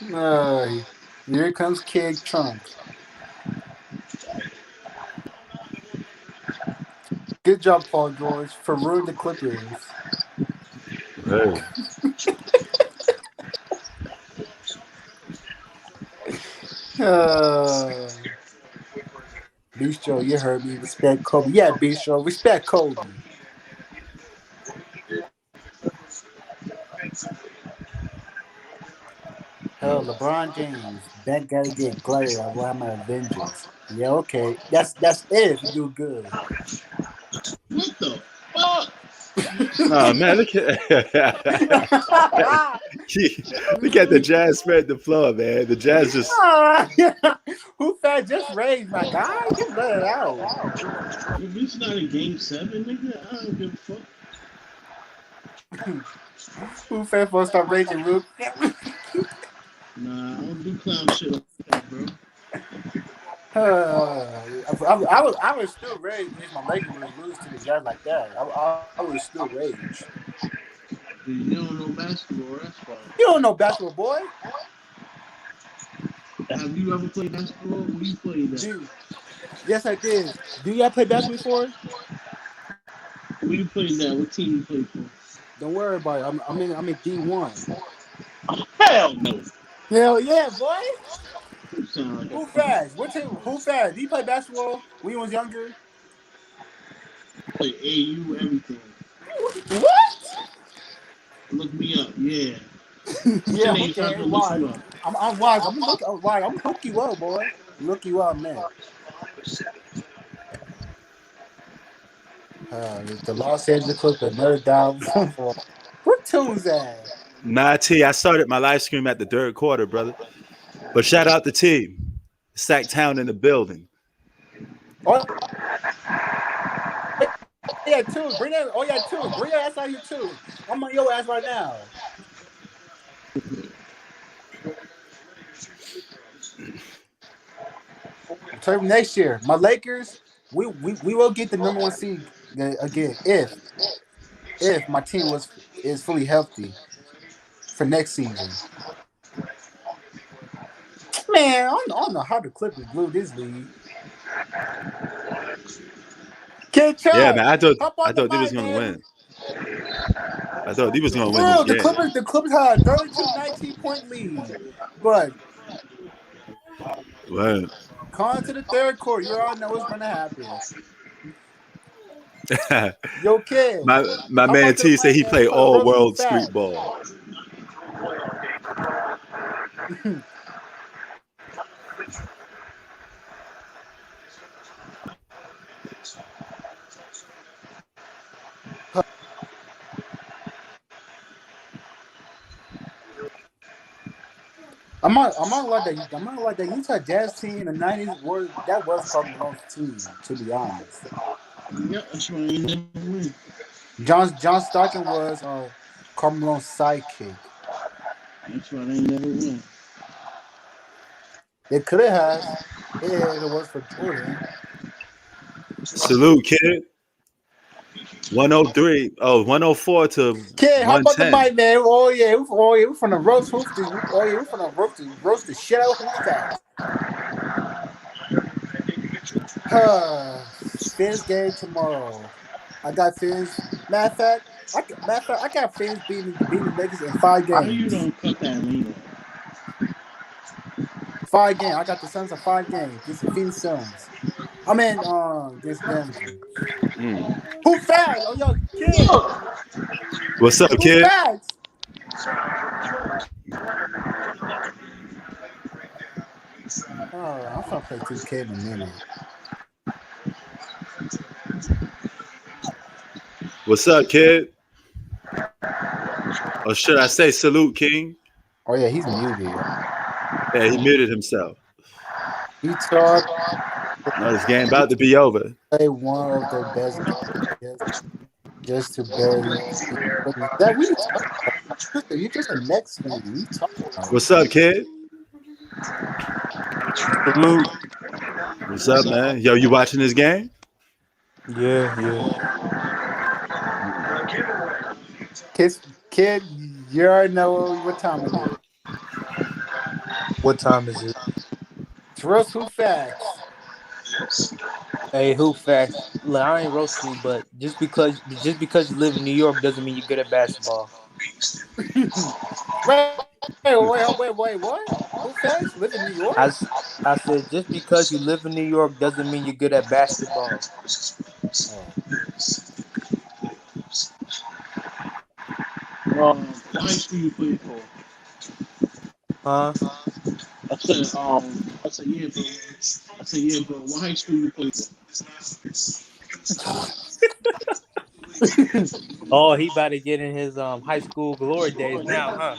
Everything. Here comes Kid Trump. Good job, Paul George, for ruining the Clippers. Hey. Bistro, you heard me. Respect Kobe. Yeah, Bistro, respect Kobe. Hell, LeBron James, that guy get glided at Warhammer Avengers. Yeah, okay. That's it if you do good. What the fuck? Oh man, look at the Jazz spread the floor, man. The Jazz just who fat just raised my guy? Just let it out. If it's not a game 7, nigga, I don't give a fuck. Who fat for start raging real? Nah, I don't do clown shit like that, bro. I would still rage if my Lakers would lose to the Jazz like that. I would still rage. You don't know basketball, that's why. You don't know basketball, boy. Have you ever played basketball? Where you played that? Dude, yes, I did. Do y'all play basketball before? Where you played that? What team you played for? Don't worry about it. I'm in D1. Oh, hell no. Hell yeah, boy. Like who fast? What team? Who fast? Did you play basketball when you was younger? Play AU, everything. What? Look me up, yeah. Yeah, okay. Why? I'm wise. I'm gonna hook you up, boy. Look you up, man. The Los Angeles Clippers another down. What tune's that? Nah, T. I started my live stream at the 3rd quarter, brother. But shout out the team. Sacktown in the building. Oh, yeah, too. Bring that. Oh, yeah, too. Bring your ass out here, too. I'm on your ass right now. Term next year, my Lakers, we will get the number 1 seed again if my team is fully healthy for next season. Man, I don't know how the Clippers blew this league. Yeah, man, I thought they was gonna win. I I thought he was gonna win Bro, this game. the Clippers had a 32-19-point lead. But Well, going to the third quarter, you all know what's gonna happen. Yo, kid. my How man about your T said mic, he man? played For the all roast world who street facts. ball. I'm not like that Utah Jazz team in the '90s was Karl Malone's team. To be honest, Yep, that's why you never win. John Stockton was Karl Malone's sidekick. That's why they never win. They could have if it was for Jordan. Salute, kid. 103. 104 to Kid, how about the 110. mic, man? We from the roast hoof. We from the roast the shit out of who facts. Fans game tomorrow. I got fans. Matter of fact, I got fans beating the Lakers in 5 How you games. don't cut that lead? 5 games. I got the Suns in 5 games against the Phoenix Suns. I mean, against Denver. Who facts? Oh, yo, kid. What's up, Who kid? facts? I'm trying to play 2K in a minute. What's up, kid? Or should I say salute, King? Oh yeah, he's muted. Yeah, he muted himself. He talked. No, this game about to be over. Play one of their best games just to barely. That we talk about. You're just a Knicks fan. We talk about. What's up, kid? Salute. What's up, man? Yo, you watching this game? Yeah. Kid, you already know what time it is. What time is it? Trust who facts. Hey, hoop facts. Look, I ain't roasting you, but just because you live in New York doesn't mean you're good at basketball. Wait, what? Who facts? Live in New York? I said just because you live in New York doesn't mean you're good at basketball. Oh. What high school you play for? Huh? I said, yeah, bro. What high school you play for? Oh, he about to get in his high school glory days now, huh?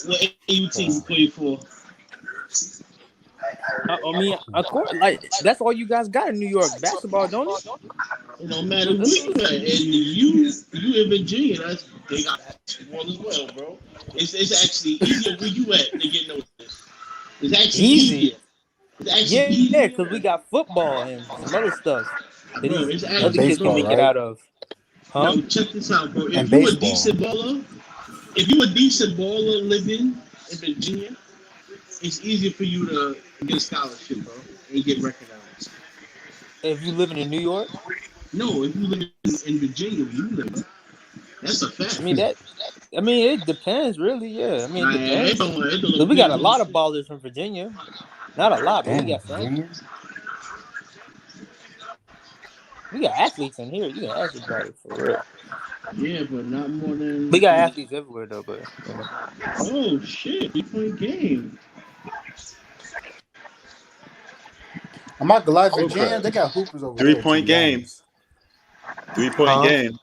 What AU team you play for? I mean, of course, like that's all you guys got in New York, basketball, don't it? It don't matter where you at, and you in Virginia, they got basketball as well, bro. It's actually easier where you at to get noticed. It's actually easier. It's actually Yeah, because we got football and some other stuff that bro, these it's other actually, kids can make it out of. Huh? No, check this out, bro. And baseball. If you a decent baller living in Virginia, it's easier for you to get a scholarship, bro, and get recognized. If you living in New York? No, if you live in Virginia, where you live, that's a fact. I mean, it depends, really. Yeah, I mean, it depends. Because we got a lot of ballers from Virginia. Not a lot, but we got some. Virginia? We got athletes in here. You can ask about it for real. Yeah, but not more than. We got athletes everywhere, though. But oh shit, 3-point game. I'm not gonna lie, Virginia, they got hoopers over there. 3-point game. 3-point game.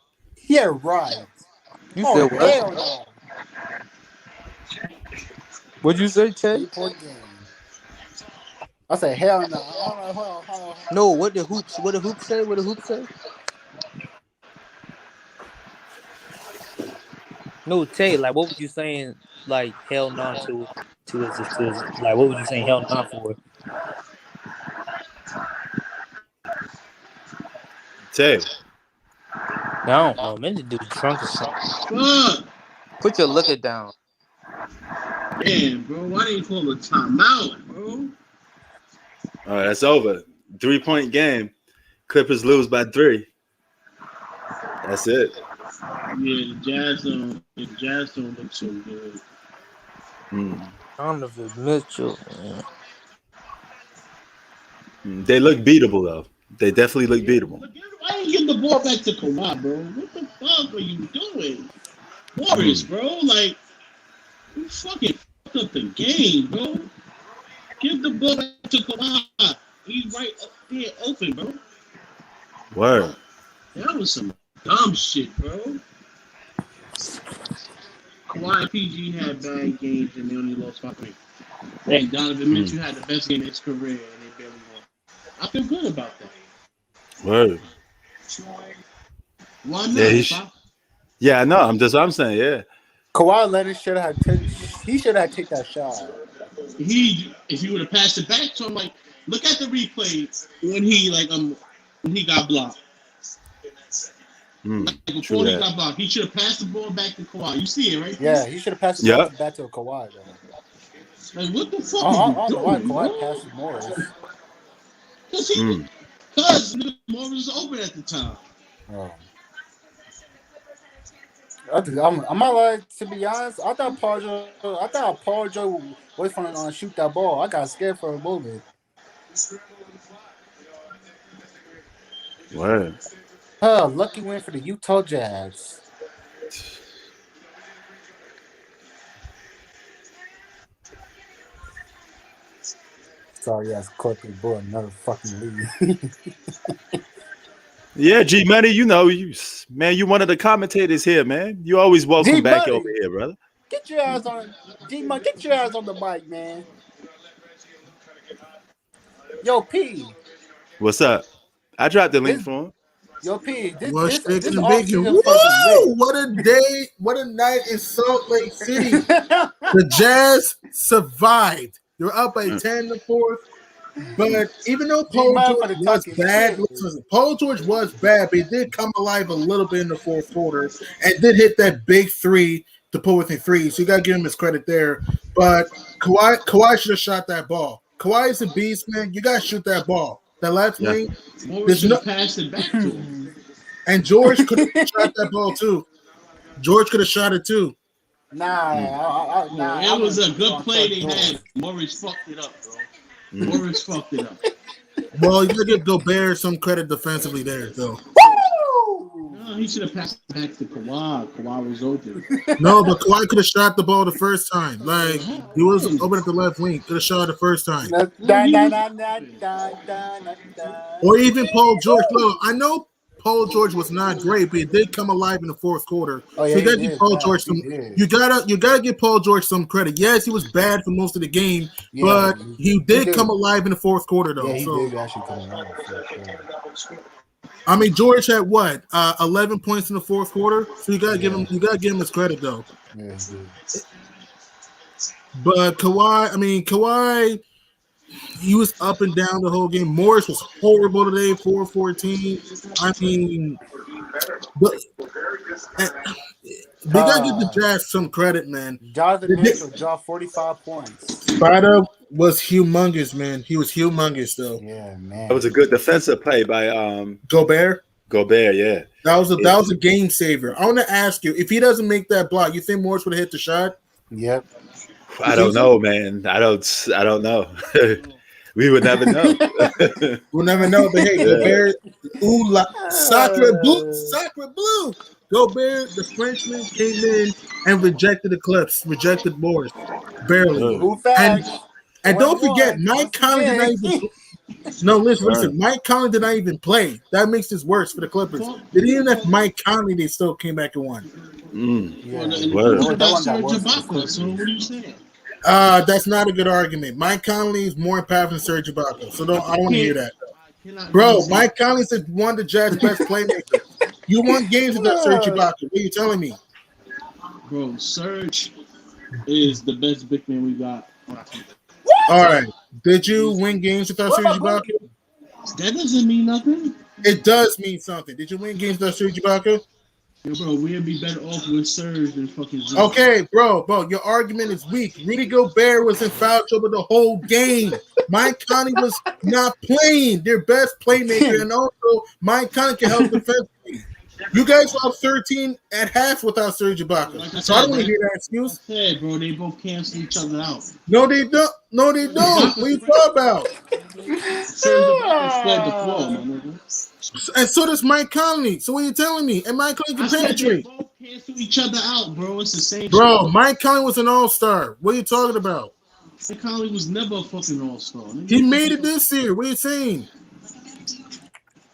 Yeah, right. You said what? Hell no. What'd you say, Ted? 3-point game. I said hell no. Hold on. No, what the hoops say? What the hoops say? No, Tay, like what was you saying? Like hell no to like what was you saying hell no for? Tay. I don't know. Man, the dude drunk or something. Put your looker down. Damn, bro. Why didn't you call a timeout, bro? All right, that's over. 3-point game. Clippers lose by 3. That's it. Yeah, the Jazz don't look so good. Donovan Mitchell, man. They look beatable though. They definitely look beatable. Why you give the ball back to Kawhi, bro? What the fuck are you doing? Morris, Mm. bro, like, you fucking fucked up the game, bro. Give the ball back to Kawhi. He's right up there open, bro. Word. That was some dumb shit, bro. Kawhi and PG had bad games and they only lost 5 Hey, Donovan Mitchell had the best game of his career and they barely won. I feel good about that. Word. Why not? Yeah, yeah, I know. I'm saying, yeah. Kawhi Leonard should have take that shot. If he would have passed it back to him, like, look at the replay when he got blocked. Like before he got blocked, he should have passed the ball back to Kawhi. You see it, right? Yeah, he should have passed the ball back to Kawhi though. Like, what the fuck are you doing, know why Kawhi passed to Morris. Because Morris was open at the time. Oh. I'm not like, to be honest. I thought Paul George was going to shoot that ball. I got scared for a moment. Word. Lucky win for the Utah Jazz. Sorry, ass Clippers, boy, another fucking lead. Yeah, G Money, you one of the commentators here, man. You always welcome back over here, brother. Get your ass on G-Money, get your ass on the mic, man. Yo, P. What's up? I dropped the link for him. Yo, P. This Whoa! What a day! What a night in Salt Lake City. The Jazz survived. They're up by 10 in the fourth. But even though Paul George was bad, Paul George was bad, but he did come alive a little bit in the fourth quarter and did hit that big three to pull within three. So you got to give him his credit there. But Kawhi should have shot that ball. Kawhi is a beast, man. You got to shoot that ball. That left wing. Morris should have passed it back to him. And George could have shot that ball too. George could have shot it too. It was a good play they had. Morris fucked it up, bro. Morris fucked it up. Well, you gotta give Gobert some credit defensively there, though. No, he should have passed it back to Kawhi. Kawhi was open. No, but Kawhi could have shot the ball the first time. Like, he was open at the left wing. Could have shot it the first time. Or even Paul George. Look, I know Paul George was not great, but he did come alive in the fourth quarter. So you gotta give Paul George some. You gotta give Paul George some credit. Yes, he was bad for most of the game, but he did come alive in the fourth quarter, though. Yeah, he did actually come alive. I mean, George had what 11 points in the fourth quarter, so you gotta give him his credit, though. Yeah, he did. But Kawhi, he was up and down the whole game. Morris was horrible today, 4-14. I mean, they gotta give the Jazz some credit, man. Jonathan Mitchell dropped 45 points. Spider was humongous, man. He was humongous, though. Yeah, man. That was a good defensive play by Gobert. Yeah. That was a game saver. I want to ask you, if he doesn't make that block, you think Morris would have hit the shot? Yep. I don't know, man. I don't know. We would never know. We'll never know. But hey, Gobert, sacre blue. Gobert, the Frenchman, came in and rejected the clips, rejected Morris, barely. And don't forget, Mike Conley did not even. No, listen. Mike Conley did not even play. That makes this worse for the Clippers. They didn't even have Mike Conley. They still came back and won. So what are you saying? That's not a good argument. Mike Conley is more impactful than Serge Ibaka. So I don't want to hear that. Bro, Mike Conley is one of the Jazz best playmakers. You won games without Serge Ibaka. What are you telling me? Bro, Serge is the best big man we got. All right. Did you win games without Serge Ibaka? That doesn't mean nothing. It does mean something. Did you win games without Serge Ibaka? Yo, bro, we'd be better off with Serge than fucking Serge. Okay, bro, your argument is weak. Rudy Gobert was in foul trouble the whole game. Mike Conley was not playing. Their best playmaker, and also Mike Conley can help defensively. You guys lost 13 at half without Serge Ibaka. Like I So I don't said, want to man, hear that excuse. I said, bro, they both cancel each other out. No, they don't. No, they don't. What are you talking about? Serge Ibaka spread the floor, my nigga. And so does Mike Conley. So what are you telling me? And Mike Conley can I said they penetrate. both cancel each other out, bro. It's the same Bro, shit. Mike Conley was an all-star. What are you talking about? Mike Conley was never a fucking all-star. Nigga. He made it this year. What are you saying?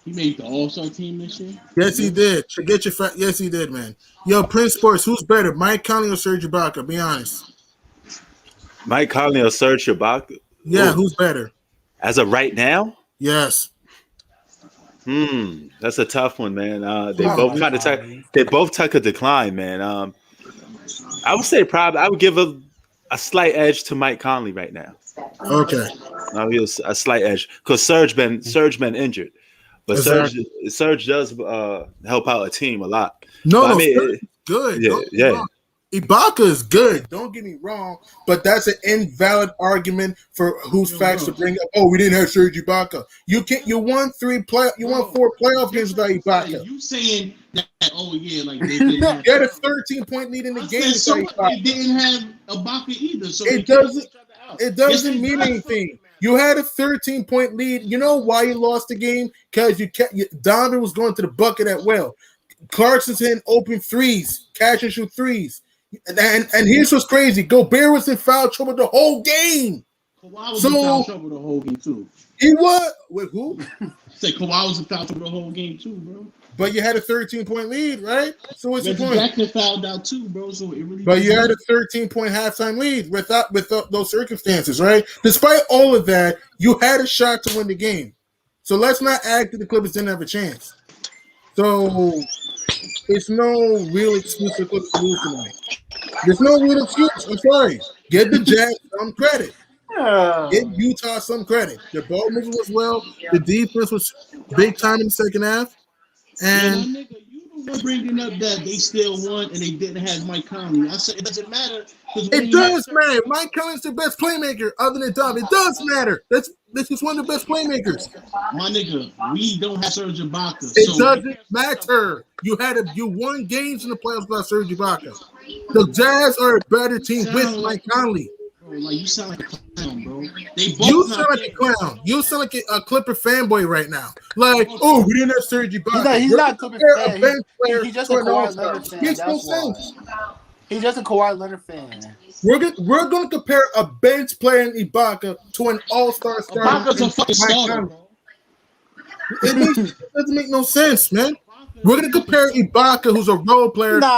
He made the all-star team this year? Yes, he did. Get your yes, he did, man. Yo, Prince Sports, who's better, Mike Conley or Serge Ibaka? Be honest. Mike Conley or Serge Ibaka? Yeah, Ooh. who's better? As of right now? Yes. That's a tough one, man. They both kind of took a decline, man. I would say probably I would give a slight edge to Mike Conley right now. Okay. I'll give a slight edge because Serge been injured, but exactly. Serge does help out a team a lot. No, I mean, good. Yeah. Ibaka is good. Don't get me wrong, but that's an invalid argument for whose facts to bring up. Oh, we didn't have Serge Ibaka. You can't. You won 4 playoff games without Ibaka. You saying that? Oh yeah, like they didn't have. They had a 13-point lead in the game. So they didn't have Ibaka either. So it doesn't mean anything. You had a 13-point lead. You know why you lost the game? Because Donovan was going to the bucket at will. Clarkson's hitting open threes, catch and shoot threes. And here's what's crazy. Gobert was in foul trouble the whole game. Kawhi was in foul trouble the whole game too. He was? With who? Say Kawhi was in foul trouble the whole game too, bro. But you had a 13-point lead, right? So what's the point? Jackson fouled out too, bro. So it really. But you had a 13-point halftime lead with those circumstances, right? Despite all of that, you had a shot to win the game. So let's not act that the Clippers didn't have a chance. So it's no real excuse for Clippers to lose tonight. There's no real excuse. I'm sorry. Give the Jazz some credit. Give Utah some credit. The ball movement was well. The defense was big time in the second half. And my nigga, you were bringing up that they still won and they didn't have Mike Conley. I said it doesn't matter. It does matter. Mike Conley's the best playmaker other than Dom. It does matter. This is one of the best playmakers. My nigga, we don't have Serge Ibaka. It doesn't matter. You won games in the playoffs without Serge Ibaka. The Jazz are a better team with Mike Conley. Bro, like you sound like a clown, bro. You sound like a clown. You sound like a Clipper fanboy right now. Like, oh, we didn't have Serge Ibaka. He's not a Clipper fan. He's just a Kawhi Leonard fan. Makes no sense. He's just a Kawhi Leonard fan. We're going to compare a bench player in Ibaka to an all-star star. Ibaka's a fucking star, bro. It doesn't make no sense, man. We're going to compare Ibaka, who's a role player, to an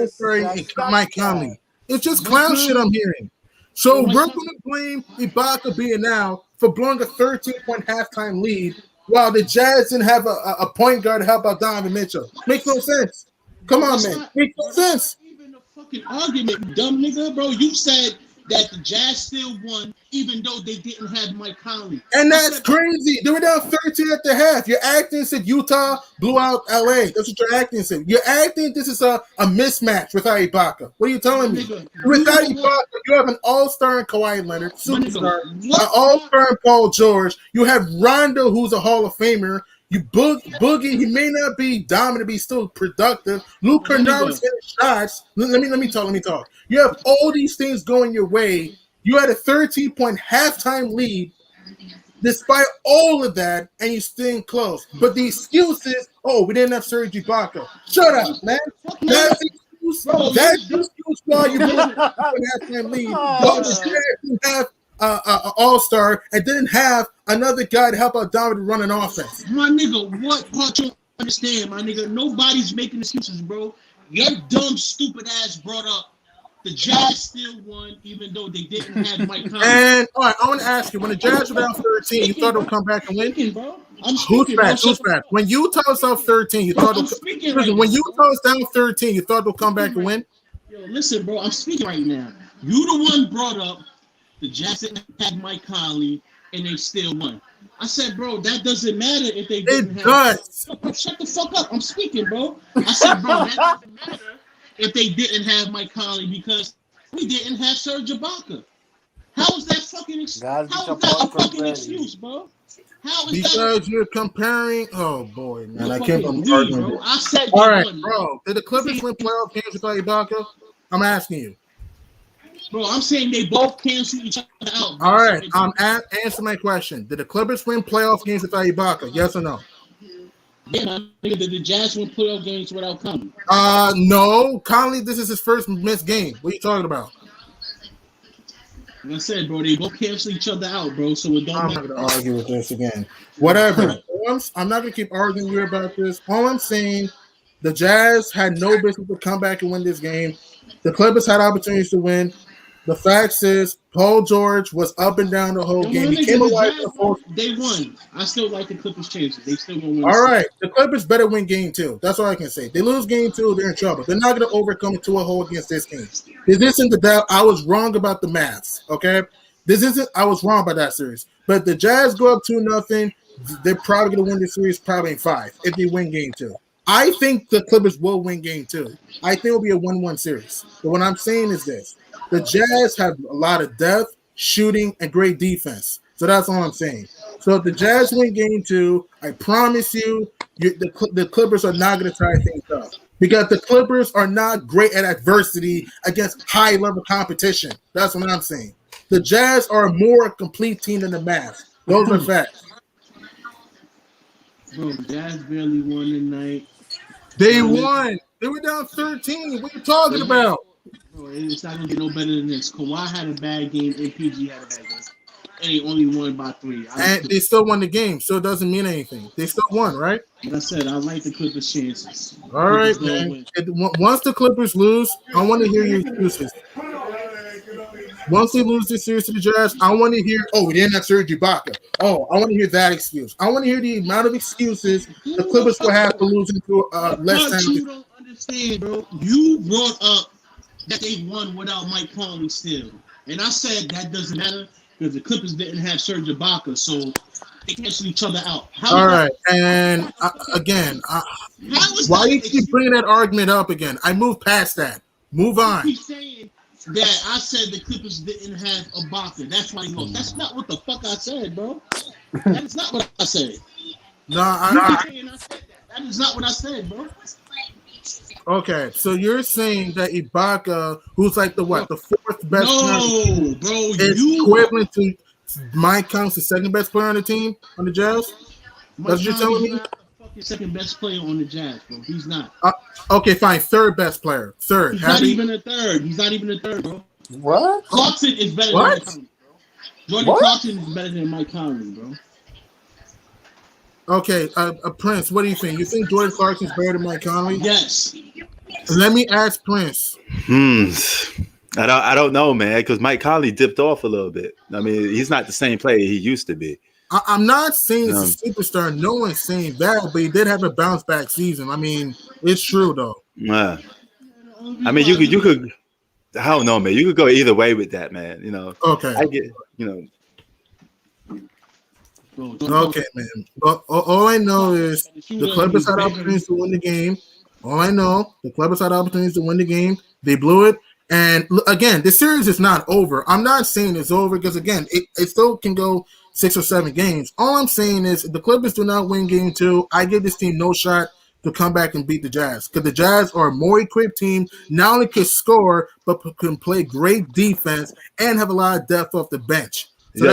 all-star and Mike Conley. It's just clown shit I'm hearing. So we're going to blame Ibaka being out for blowing a 13-point halftime lead while the Jazz didn't have a point guard to help out Donovan Mitchell. Makes no sense. Come on, man. Makes no sense. Even a fucking argument, you dumb nigga, bro. You said that the Jazz still won even though they didn't have Mike Conley. And that's crazy. They were down 13 at the half. Your acting said Utah blew out LA. That's what your acting said. You're acting this is a mismatch without Ibaka. What are you telling me? Without Ibaka, you have an all-star in Kawhi Leonard, superstar, an all-star in Paul George. You have Rondo, who's a Hall of Famer. You Boogie, he may not be dominant, but he's still productive. Luke Kennard's hitting shots. Let me talk. You have all these things going your way. You had a 13-point halftime lead. Despite all of that, and you're staying close. But the excuse is, oh, we didn't have Serge Ibaka. Shut up, man. That's the excuse. That's the excuse why you didn't have a halftime lead. But the Jazz didn't have an all-star and didn't have another guy to help out Donovan run an offense. My nigga, what part you understand, my nigga? Nobody's making excuses, bro. Your dumb, stupid ass brought up the Jazz still won even though they didn't have Mike Conley. And all right, I want to ask you: when the Jazz were down 13, you thought they'd come back and win? Who's bad? When Utah was down 13, you thought when Utah was down 13, you thought they'd come back and win? Yo, listen, bro, I'm speaking right now. You the one brought up the Jazz didn't have Mike Conley and they still won. I said, bro, that doesn't matter if they didn't have. It does. Shut the fuck up. I'm speaking, bro. I said, bro, that doesn't matter if they didn't have Mike Conley because we didn't have Serge Ibaka. How is that fucking excuse? How Guys, is get your that a popcorn fucking ready. excuse, bro? How is that Because you're comparing. Oh boy, man, a I can't fucking believe we, arguing bro? this. I said All they right, won. bro. Did the Clippers win playoff games without Ibaka? I'm asking you. Bro, I'm saying they both cancel each other out, bro. All So right, it's answer my question. Did the Clippers win playoff games without Ibaka? Yes or no? yeah, my nigga, the Jazz win playoff games without coming. No. Conley, this is his first missed game. What are you talking about? Like I said, bro, they both cancel each other out, bro. So it don't I'm matter. not going to argue with this again. Whatever. I'm not going to keep arguing with you about this. All I'm saying, the Jazz had no business to come back and win this game. The Clippers had opportunities to win. The fact is, Paul George was up and down the whole Yo, my game. He nigga, came the alive in Jazz, the fourth. they won. I still like the Clippers' chances. They still gonna win. All right, the Clippers better win game 2. That's all I can say. They lose game 2, they're in trouble. They're not going to overcome a 2-0 against this team. This isn't the doubt. I was wrong about the maths. Okay, this isn't. I was wrong about that series. But the Jazz go up 2-0. They're probably going to win the series probably in 5 if they win game 2. I think the Clippers will win game 2. I think it'll be a 1-1 series. But what I'm saying is this: the Jazz have a lot of depth, shooting, and great defense. So that's all I'm saying. So if the Jazz win game 2, I promise you, the Clippers are not going to tie things up because the Clippers are not great at adversity against high-level competition. That's what I'm saying. The Jazz are a more complete team than the Mavs. Those are facts. Bro, the Jazz barely won tonight. They won. They were down 13. What are you talking about? Bro, it's not gonna get no better than this. Kawhi had a bad game. MPG had a bad game. And they only won by 3. And they still won the game, so it doesn't mean anything. They still won, right? Like I said, I like the Clippers' chances. All right, man. Once the Clippers lose, I want to hear your excuses. Once they lose this series to the Jazz, I want to hear, we didn't have Serge Ibaka. Oh, I want to hear that excuse. I want to hear the amount of excuses the Clippers will have for losing to less But talented. you don't understand, bro. You brought up that they won without Mike Conley still. And I said that doesn't matter because the Clippers didn't have Serge Ibaka, so they cancel each other out. All right, and again, why do you keep bringing that argument up again? I moved past that. Move on. You keep saying that I said the Clippers didn't have Ibaka. That's why he lost. That's not what the fuck I said, bro. That's not what I said. No, I said that. That is not what I said, bro. Okay, so you're saying that Ibaka, who's like the 4th best player, bro, is equivalent to Mike Conley, the 2nd best player on the team on the Jazz? That's what you're telling me? Not the fucking 2nd best player on the Jazz, bro. He's not. Okay, fine. 3rd best player. 3rd. He's not even a 3rd. He's not even a 3rd, bro. What? Clarkson is better than Mike Conley, bro. Jordan Clarkson is better than Mike Conley, bro. Okay, Prince, what do you think? You think Jordan Clarkson's better than Mike Conley? Yes. Let me ask Prince. I don't know, man, because Mike Conley dipped off a little bit. I mean, he's not the same player he used to be. I'm not saying he's a superstar. No one's saying that, but he did have a bounce back season. I mean, it's true though. Yeah. I mean, you could. I don't know, man. You could go either way with that, man. You know. Okay. I get. You know. Okay, man. But all I know is the Clippers had opportunities to win the game. All I know, the Clippers had opportunities to win the game. They blew it. And again, the series is not over. I'm not saying it's over because, again, it still can go 6 or 7 games. All I'm saying is if the Clippers do not win game 2, I give this team no shot to come back and beat the Jazz because the Jazz are a more equipped team, not only can score, but can play great defense and have a lot of depth off the bench. So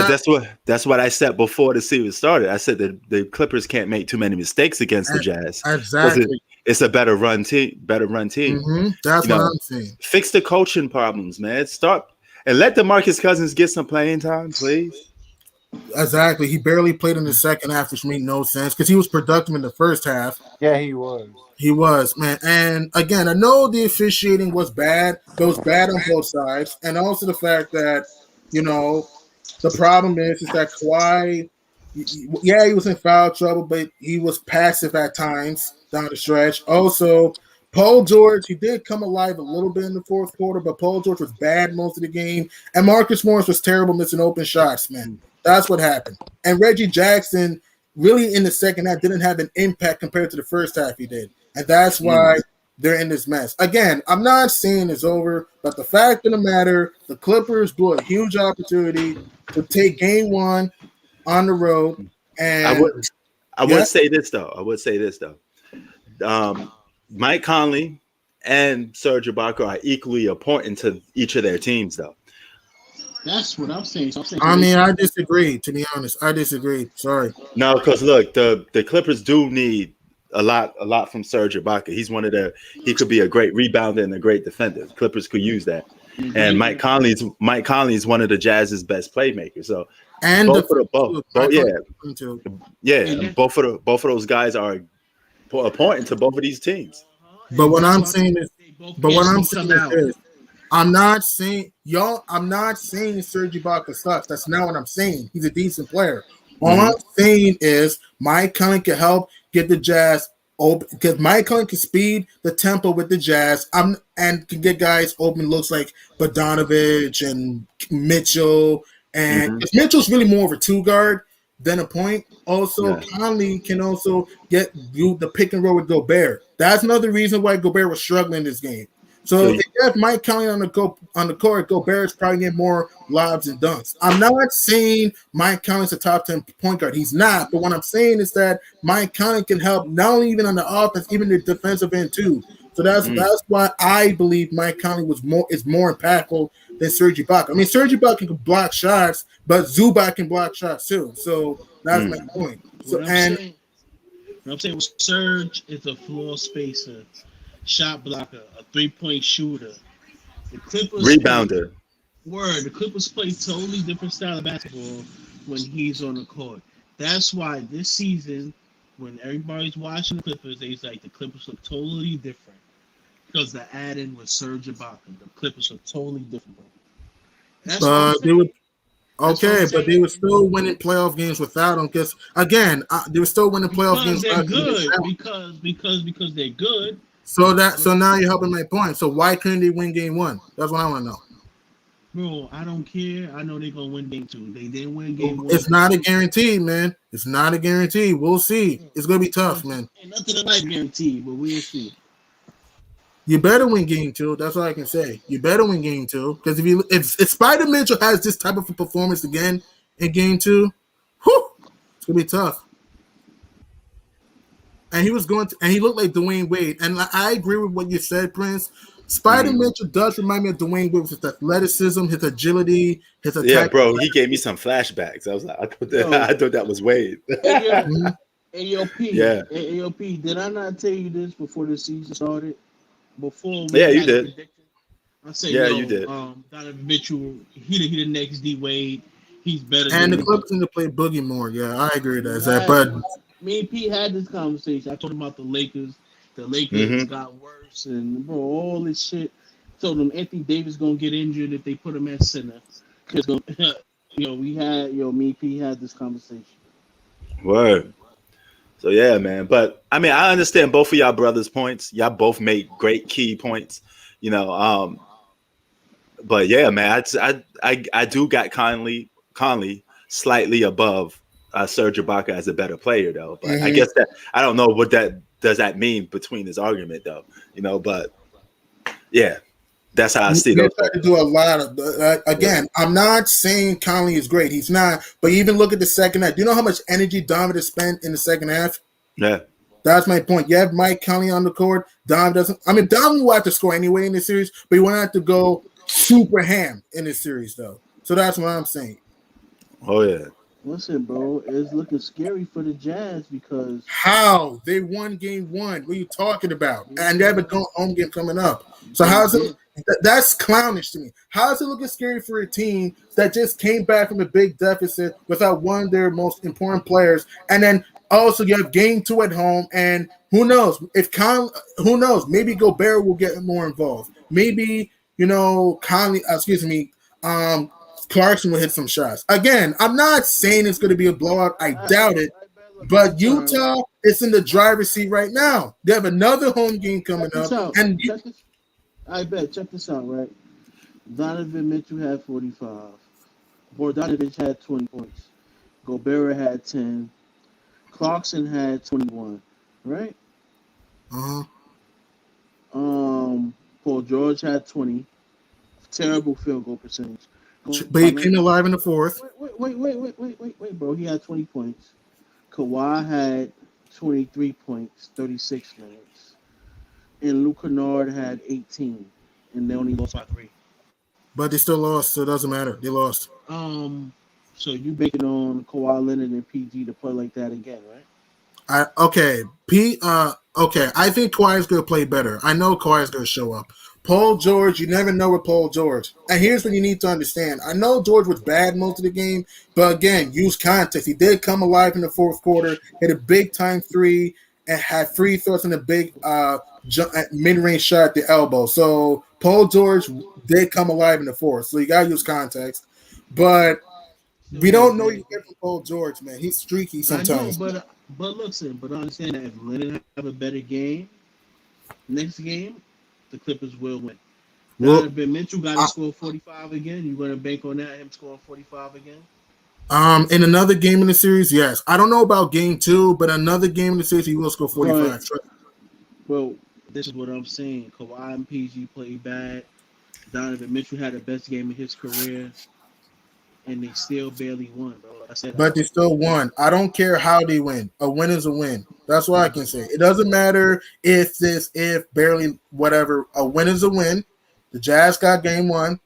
that's what I said before the series started. I said that the Clippers can't make too many mistakes against the Jazz. Exactly. It's a better run team. Mm-hmm. That's what I'm saying. Fix the coaching problems, man. Start and let DeMarcus Cousins get some playing time, please. Exactly. He barely played in the second half, which made no sense because he was productive in the first half. Yeah, he was. He was, man. And again, I know the officiating was bad, but it was bad on both sides. And also the fact that, the problem is that Kawhi, he was in foul trouble, but he was passive at times down the stretch. Also, Paul George, he did come alive a little bit in the fourth quarter, but Paul George was bad most of the game. And Marcus Morris was terrible missing open shots, man. That's what happened. And Reggie Jackson, really in the second half, didn't have an impact compared to the first half he did. And that's why they're in this mess. Again, I'm not saying it's over, but the fact of the matter, the Clippers blew a huge opportunity to take game one on the road. I And would I yeah, would say this though. Mike Conley and Serge Ibaka are equally important to each of their teams, though. That's what I'm saying. So I'm saying, so I they mean, should. I disagree. To be honest, I disagree. Sorry. No, because look, the Clippers do need a lot from Serge Ibaka. He could be a great rebounder and a great defender. Clippers could use that. And Mike Conley's one of the Jazz's best playmakers. So And both the of the both yeah, too. yeah, both of those guys are important to both of these teams. But And what that's I'm why saying is, they both but what I'm cancel each saying other is out. this. I'm not saying y'all. I'm not saying Serge Ibaka sucks. That's not what I'm saying. He's a decent player. All I'm Hmm. saying is Mike Conley can help get the Jazz open because Mike Conley can speed the tempo with the Jazz. And can get guys open. Looks like Bogdanovich and Mitchell, and Hmm. 'cause Mitchell's really more of a two guard than a point. Also, Yeah. Conley can also get you the pick and roll with Gobert. That's another reason why Gobert was struggling this game. Yo, So if you have Mike Conley on the court, Gobert's probably getting more lobs and dunks. I'm not saying Mike Conley's a top 10 point guard. He's not. But what I'm saying is that Mike Conley can help not only even on the offense, even the defensive end too. So that's why I believe Mike Conley is more impactful than Serge Ibaka. I mean, Serge Ibaka can block shots, but Zubac can block shots too. So that's my mm. point. So What I'm and saying, what I'm saying, with Surge is a floor spacer, shot blocker, a 3-point shooter. The Clippers play Rebounder. The Clippers play totally different style of basketball when he's on the court. That's why this season, when everybody's watching the Clippers, they like the Clippers look totally different because the add-in was Serge Ibaka. The Clippers look totally different. That's what I'm they were saying. That's what I'm okay, but they saying. were still winning playoff games without him. Because again, they were still winning playoff Because games they're without him. good. Because they're good. So now you're helping my point. So why couldn't they win game one? That's what I want to know. Bro, I don't care. I know they're gonna win game two. They didn't win game one. It's not a guarantee, man. It's not a guarantee. We'll see. It's gonna be tough, man. Ain't nothing in life guaranteed, but we'll see. You better win game two. That's all I can say. You better win game two because if Spider Mitchell has this type of a performance again in game two, whew, it's gonna be tough. And he looked like Dwayne Wade. And I agree with what you said, Prince. Spider Hmm. Mitchell does remind me of Dwayne Wade with his athleticism, his agility, his Yeah, attack. bro. He gave me some flashbacks. I was like, Yo, I thought that was Wade. AOP, Yeah. AOP. Did I not tell you this before the season started? Before we Yeah, you had the did. prediction, I said, Yeah, you did. Donovan Mitchell, he the next D Wade. He's better And the than. Clippers need to play Boogie more. Yeah, I agree with that. Right. But Me and Pete had this conversation. I told him about the Lakers. The Lakers Hmm. got worse, and bro, all this shit. Told them Anthony Davis gonna get injured if they put him at center. Cause me and Pete had this conversation. Word. So yeah, man. But I mean, I understand both of y'all brothers' points. Y'all both make great key points. You know, but yeah, man, I do got Conley slightly above Serge Ibaka as a better player though. But I guess that I don't know what that does that mean between this argument though. You know, but yeah, that's how I see they those. try to do a lot of again. I'm not saying Conley is great. He's not. But even look at the second half. Do you know how much energy Donovan spent in the second half? Yeah. That's my point. You have Mike Conley on the court. Donovan doesn't. I mean, Donovan will have to score anyway in this series, but he won't have to go super ham in this series though. So that's what I'm saying. Oh yeah. Listen, bro, it's looking scary for the Jazz because How they won game one? What are you talking about? And they have a home game coming up. So they how's it? did. That's clownish to me. How is it looking scary for a team that just came back from a big deficit without one of their most important players, and then also you have game two at home, and who knows if who knows? Maybe Gobert will get more involved. Maybe Conley. Excuse me. Clarkson will hit some shots. Again, I'm not saying it's going to be a blowout. I doubt it. But Utah is in the driver's seat right now. They have another home game coming Check this up, out. and Check this out, right? Donovan Mitchell had 45. Bogdanovich had 20 points. Gobert had 10. Clarkson had 21. Right? Paul George had 20. Terrible field goal percentage. But he Kawhi came Leonard. alive in the fourth. Wait, bro. He had 20 points. Kawhi had 23 points, 36 minutes. And Luke Kennard had 18. And they only lost by 3. But they still lost, so it doesn't matter. They lost. So you banking on Kawhi Leonard and PG to play like that again, right? Okay. I think Kawhi is going to play better. I know Kawhi is going to show up. Paul George, you never know with Paul George. And here's what you need to understand. I know George was bad most of the game, but again, use context. He did come alive in the fourth quarter, hit a big time three, and had free throws in a big mid range shot at the elbow. So Paul George did come alive in the fourth. So you got to use context. But we So don't know that you get from Paul George, man. He's streaky I know, sometimes. but listen, but understand that if Leonard have a better game next game, the Clippers will win. Well, Donovan Mitchell got to score 45 again. You going to bank on that? Him scoring 45 again? In another game in the series, yes. I don't know about game 2, but another game in the series, he will score 45. Well, this is what I'm saying. Kawhi and PG played bad. Donovan Mitchell had the best game of his career, and they still barely won, bro. Like I said, But they still won. I don't care how they win. A win is a win. That's what I can say. It doesn't matter if, barely, whatever. A win is a win. The Jazz got game 1.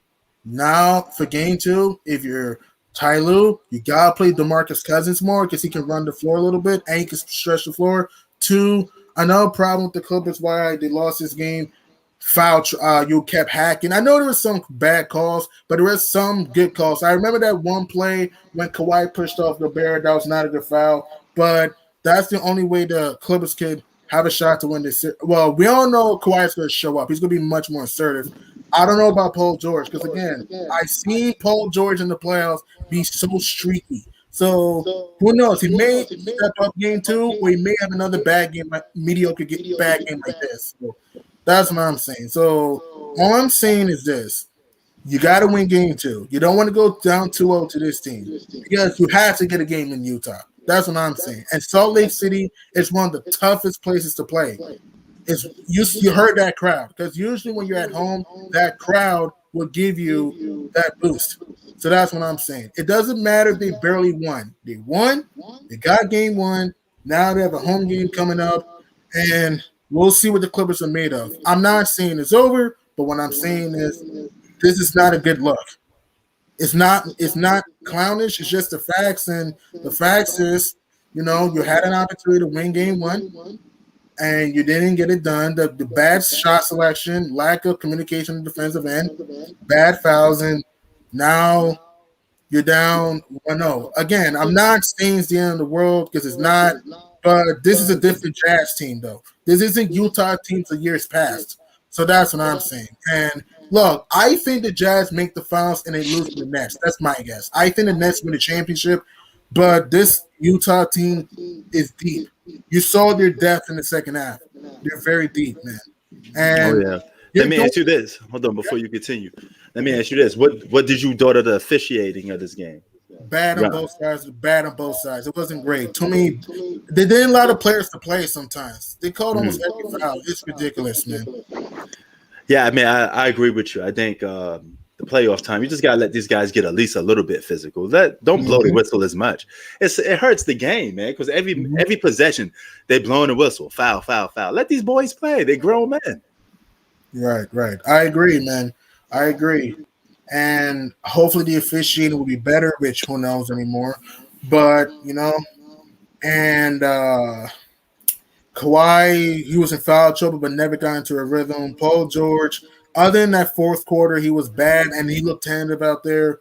Now, for game 2, if you're Ty Lue, you got to play DeMarcus Cousins more because he can run the floor a little bit and he can stretch the floor. 2, another problem with the Clippers why they lost this game, foul. You kept hacking. I know there was some bad calls, but there was some good calls. I remember that one play when Kawhi pushed off Gobert. That was not a good foul, but that's the only way the Clippers could have a shot to win this. Well, we all know Kawhi's going to show up. He's going to be much more assertive. I don't know about Paul George because, again, I've seen Paul George in the playoffs be so streaky. So who knows? He may step up game 2, or he may have another bad game, like mediocre bad game like this. So that's what I'm saying. So all I'm saying is this. You got to win game 2. You don't want to go down 2-0 to this team because you have to get a game in Utah. That's what I'm saying. And Salt Lake City is one of the toughest places to play. You heard that crowd because usually when you're at home, that crowd will give you that boost. So that's what I'm saying. It doesn't matter if they barely won. They won. They got game 1. Now they have a home game coming up, and we'll see what the Clippers are made of. I'm not saying it's over, but what I'm saying is this is not a good look. It's not clownish. It's just the facts, and the facts is, you had an opportunity to win game 1, and you didn't get it done. The bad shot selection, lack of communication in the defensive end, bad fouls, and now you're down 1-0. Again, I'm not saying it's the end of the world because it's not, but this is a different Jazz team, though. This isn't Utah teams of years past. So that's what I'm saying. And look, I think the Jazz make the finals and they lose to the Nets. That's my guess. I think the Nets win the championship, but this Utah team is deep. You saw their depth in the second half. They're very deep, man. And Let me ask you this. Hold on, before you continue. Let me ask you this. What did you thought of the officiating of this game? Bad on both sides. Bad on both sides. It wasn't great. To me, they didn't allow the players to play sometimes. They called almost every foul. It's ridiculous, man. Yeah, I mean, I agree with you. I think the playoff time, you just gotta let these guys get at least a little bit physical. Don't blow the whistle as much. It hurts the game, man, because every possession they blowing the whistle, foul, foul, foul. Let these boys play. They grown men. Right. I agree, man. I agree. And hopefully the officiating will be better, which who knows anymore. But, and Kawhi, he was in foul trouble but never got into a rhythm. Paul George, other than that fourth quarter, he was bad and he looked tentative out there.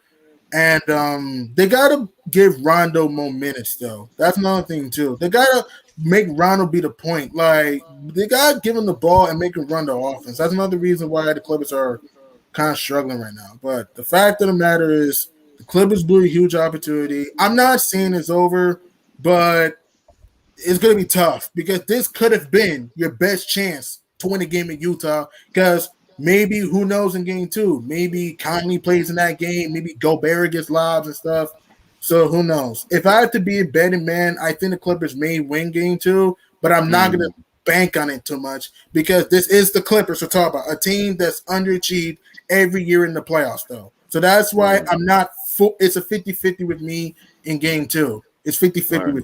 And they got to give Rondo more minutes, though. That's another thing, too. They got to make Rondo be the point. Like, they got to give him the ball and make him run the offense. That's another reason why the Clippers are kind of struggling right now. But the fact of the matter is the Clippers blew a huge opportunity. I'm not saying it's over, but it's going to be tough because this could have been your best chance to win a game in Utah because maybe, who knows, in game 2, maybe Conley plays in that game, maybe Gobert gets lobs and stuff. So who knows? If I have to be a betting man, I think the Clippers may win game 2, but I'm not going to bank on it too much because this is the Clippers we're talking about, a team that's underachieved every year in the playoffs, though. So that's why Word. I'm not full. It's a 50-50 with me in game two. It's 50-50 with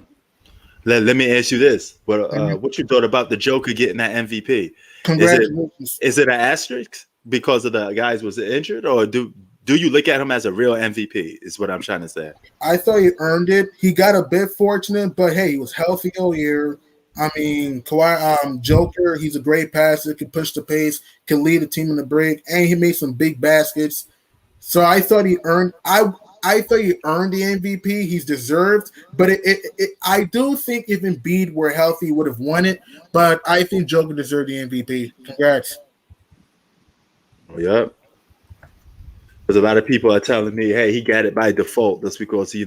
Word. Let me ask you this: me. what you thought about the Joker getting that MVP? Is it Congratulations. is it an asterisk because of the guys was injured, or do you look at him as a real MVP? Is what I'm trying to say. I thought he earned it. He got a bit fortunate, but hey, he was healthy all year. I mean, Kawhi, Joker, he's a great passer, can push the pace, can lead the team in the break, and he made some big baskets. So I thought he earned. I thought he earned the MVP. He's deserved, but I do think if Embiid were healthy, he would have won it. But I think Joker deserved the MVP. Congrats. Oh, yeah, because a lot of people are telling me, "Hey, he got it by default." That's because he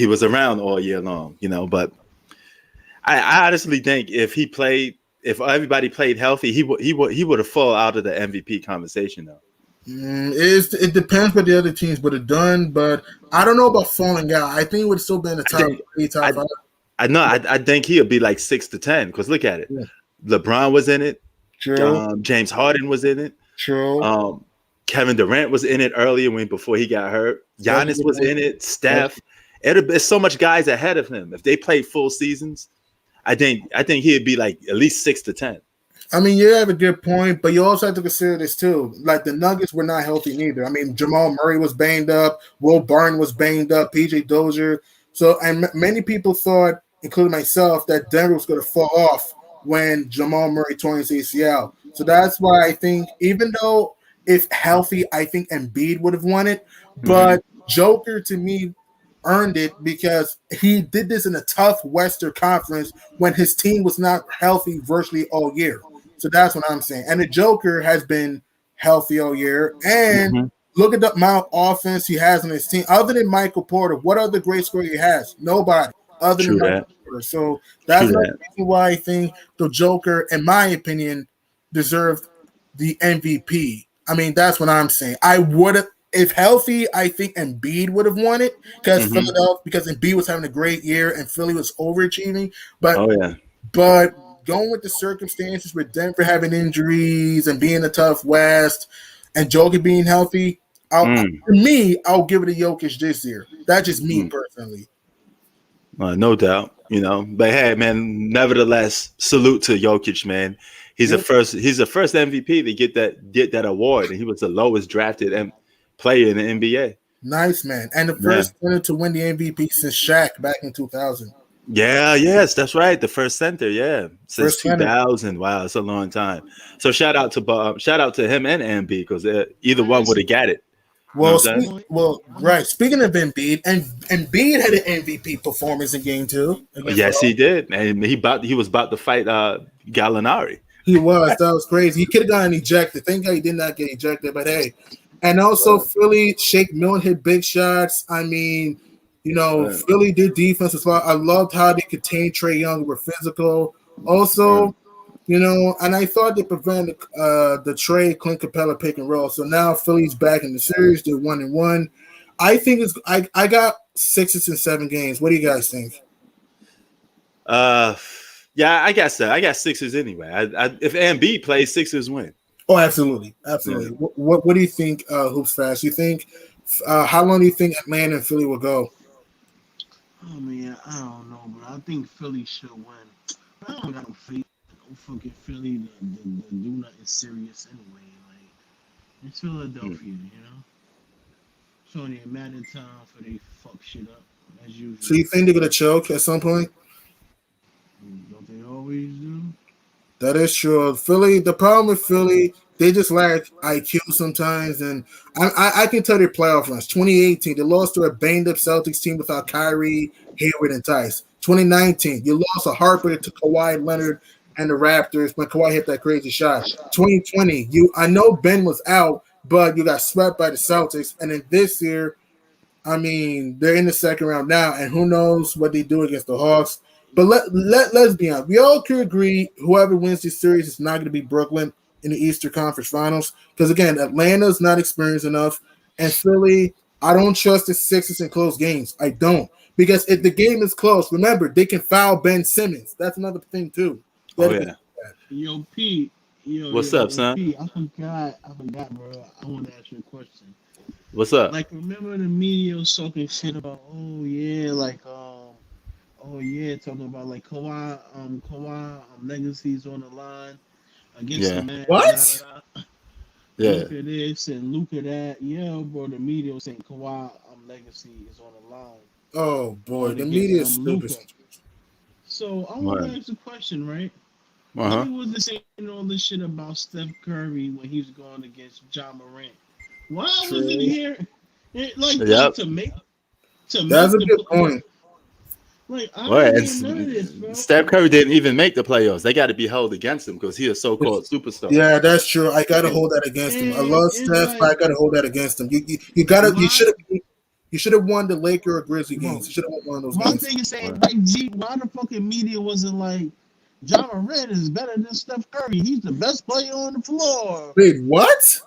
was around all year long. But I honestly think if everybody played healthy, he would have fall out of the MVP conversation though. It depends what the other teams would have done, but I don't know about falling out. I think it would have still been the I top think three, top I five. I know I think he'll be like 6 to 10 because look at it. Yeah. LeBron was in it. True, James Harden was in it. true. Um, Kevin Durant was in it earlier before he got hurt. That's a Giannis good was point. in it. Steph. There's so much guys ahead of him. If they played full seasons, I think he'd be like at least 6 to 10. I mean, you have a good point, but you also have to consider this too. Like the Nuggets were not healthy neither. I mean, Jamal Murray was banged up, Will Barton was banged up, PJ Dozier. So, and many people thought, including myself, that Denver was going to fall off when Jamal Murray tore his ACL. So that's why I think, even though if healthy, I think Embiid would have won it, Mhm. but Joker to me earned it because he did this in a tough Western Conference when his team was not healthy virtually all year. So that's what I'm saying. And the Joker has been healthy all year. And Mhm. look at the amount of offense he has on his team. Other than Michael Porter, what other great scorer he has? Nobody other than True Michael that. Porter. So True that's another that. reason why I think the Joker, in my opinion, deserved the MVP. I mean, that's what I'm saying. I would have, if healthy, I think Embiid would have won it Mhm. because Embiid was having a great year and Philly was overachieving. But Oh yeah. but going with the circumstances with Denver having injuries and being a tough West and Joker being healthy, Mm. for me, I'll give it to Jokic this year. That's just me Mm. personally. No doubt. But hey, man. Nevertheless, salute to Jokic, man. He's the Yeah, first. He's the first MVP to get that award, and he was the lowest drafted player in the NBA. nice man. And the Yeah. first center to win the MVP since Shaq back in 2000. Yeah, yes, that's right. The first center, yeah, since First center. 2000. Wow, it's a long time. So shout out to him and MB because either one would have got it. You know what Well, I'm saying? right. Speaking of Embiid, and Embiid had an MVP performance in Game Two against the Yes, Hawks. he did, and he was about to fight Gallinari. He was. That was crazy. He could have gotten ejected. Thank God he did not get ejected. But hey, and also Right, Philly, Shake Milton hit big shots. I mean, right, Philly did defense as well. I loved how they contained Trey Young. Were physical. right. Also, and I thought they prevented the Trey Clint Capella pick and roll. So now Philly's back in the series. They're 1-1. I think I got 6 and 7 games. What do you guys think? Uh, yeah, I guess so. I got Sixers anyway. If MB plays, Sixers win. Oh, absolutely, Yeah. absolutely. What do you think, Hoops Fast? You think how long do you think Atlanta and Philly will go? Oh man, I don't know, but I think Philly should win. I don't got no faith. No fucking Philly to do nothing serious anyway. Like it's Mm. Philadelphia, you know. So only a matter of time for they fuck shit up as So usual. you think they're gonna choke at some point? Don't they always do? That is true. Philly, the problem with Philly, they just lack IQ sometimes, and I can tell their playoff runs. 2018, they lost to a banged up Celtics team without Kyrie, Hayward, and Tice. 2019, you lost a heartbreaker to Kawhi Leonard and the Raptors when Kawhi hit that crazy shot. 2020, I know Ben was out, but you got swept by the Celtics, and then this year I mean, they're in the second round now, and who knows what they do against the Hawks. But let's be honest. We all could agree whoever wins this series is not going to be Brooklyn in the Eastern Conference Finals. Because again, Atlanta's not experienced enough. And Philly, I don't trust the Sixers in close games. I don't. Because if the game is close, remember they can foul Ben Simmons. That's another thing too. Oh yeah. Yo, Pete. What's up, Yo, son? Pete. I forgot, bro. I want to ask you a question. What's up? Like, remember the media was talking shit about, talking about like Kawhi legacies on the line against the Yeah. man. What? Yeah. Look at this and look at that. Yeah, bro. The media was saying Kawhi legacy is on the line Oh boy, going the against media is stupid. Luka. So I want Right. to ask a question, right? Uh-huh. He wasn't saying all this shit about Steph Curry when he was going against John Morant. Why wasn't True. here? Like Yep. to make That's a the good point. like I Well, didn't hear none of this, bro. Steph Curry didn't even make the playoffs. They got to be held against him because he's a so-called superstar. Yeah, that's true. I gotta hold that against him. I And love it's Steph, but I like, gotta hold that against him. You gotta why? you should have won the Laker or Grizzly Bro, games. You should have won one of those my games. thing is saying, like, G, why the fucking media wasn't like, John Morant is better than Steph Curry. He's the best player on the floor. Wait, what?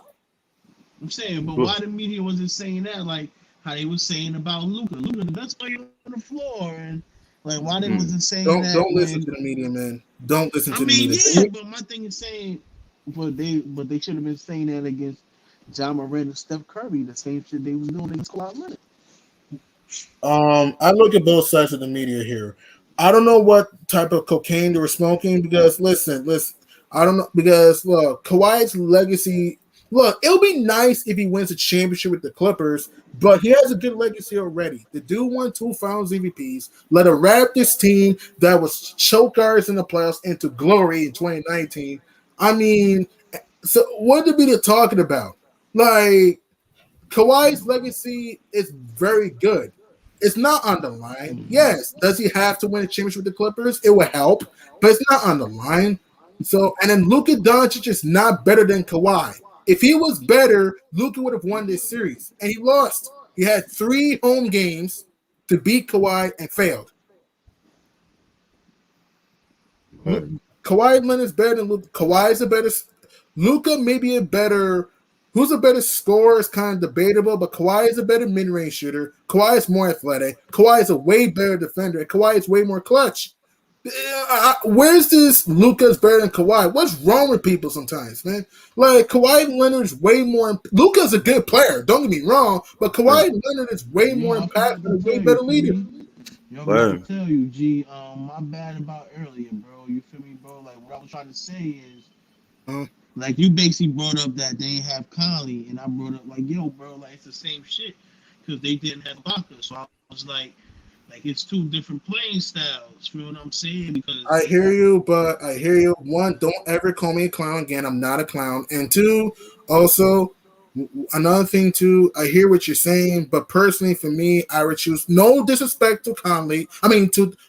I'm saying, but why the media wasn't saying that? Like how they was saying about Luka. Luka, the best player on the floor, and like why they wasn't saying that? Don't listen to the media, man. Don't listen to the media. Yeah, but my thing is saying, but they should have been saying that against John Morant and Steph Curry, the same shit they was doing against Kawhi Leonard. I look at both sides of the media here. I don't know what type of cocaine they were smoking because listen, I don't know because look, Kawhi's legacy. Look, it'll be nice if he wins a championship with the Clippers, but he has a good legacy already. The dude won 2 Finals MVPs, led a Raptors team that was chokers in the playoffs into glory in 2019. I mean, so what did we be talking about? Like, Kawhi's legacy is very good. It's not on the line. Yes, does he have to win a championship with the Clippers? It would help, but it's not on the line. So, and then Luka Doncic is not better than Kawhi. If he was better, Luka would have won this series, and he lost. He had 3 home games to beat Kawhi and failed. Kawhi Leonard's better than Luka. Kawhi is a better. Luka may be a better. Who's a better scorer is kind of debatable, but Kawhi is a better mid-range shooter. Kawhi is more athletic. Kawhi is a way better defender. And Kawhi is way more clutch. Where's this Luka's better than Kawhi? What's wrong with people sometimes, man? Like, Kawhi Leonard's way more. Luka's a good player, don't get me wrong, but Kawhi Leonard is way more impactful and a way better leader. Yo, I can tell you, G, my bad about earlier, bro. You feel me, bro? Like, what I was trying to say is, like, you basically brought up that they didn't have Conley, and I brought up, like, yo, bro, like, it's the same shit, because they didn't have Ibaka, so I was like, it's 2 different playing styles. You know what I'm saying? Because I hear you, but I hear you. 1, don't ever call me a clown again. I'm not a clown. And 2, also, another thing too, I hear what you're saying, but personally for me, I would choose no disrespect to Conley.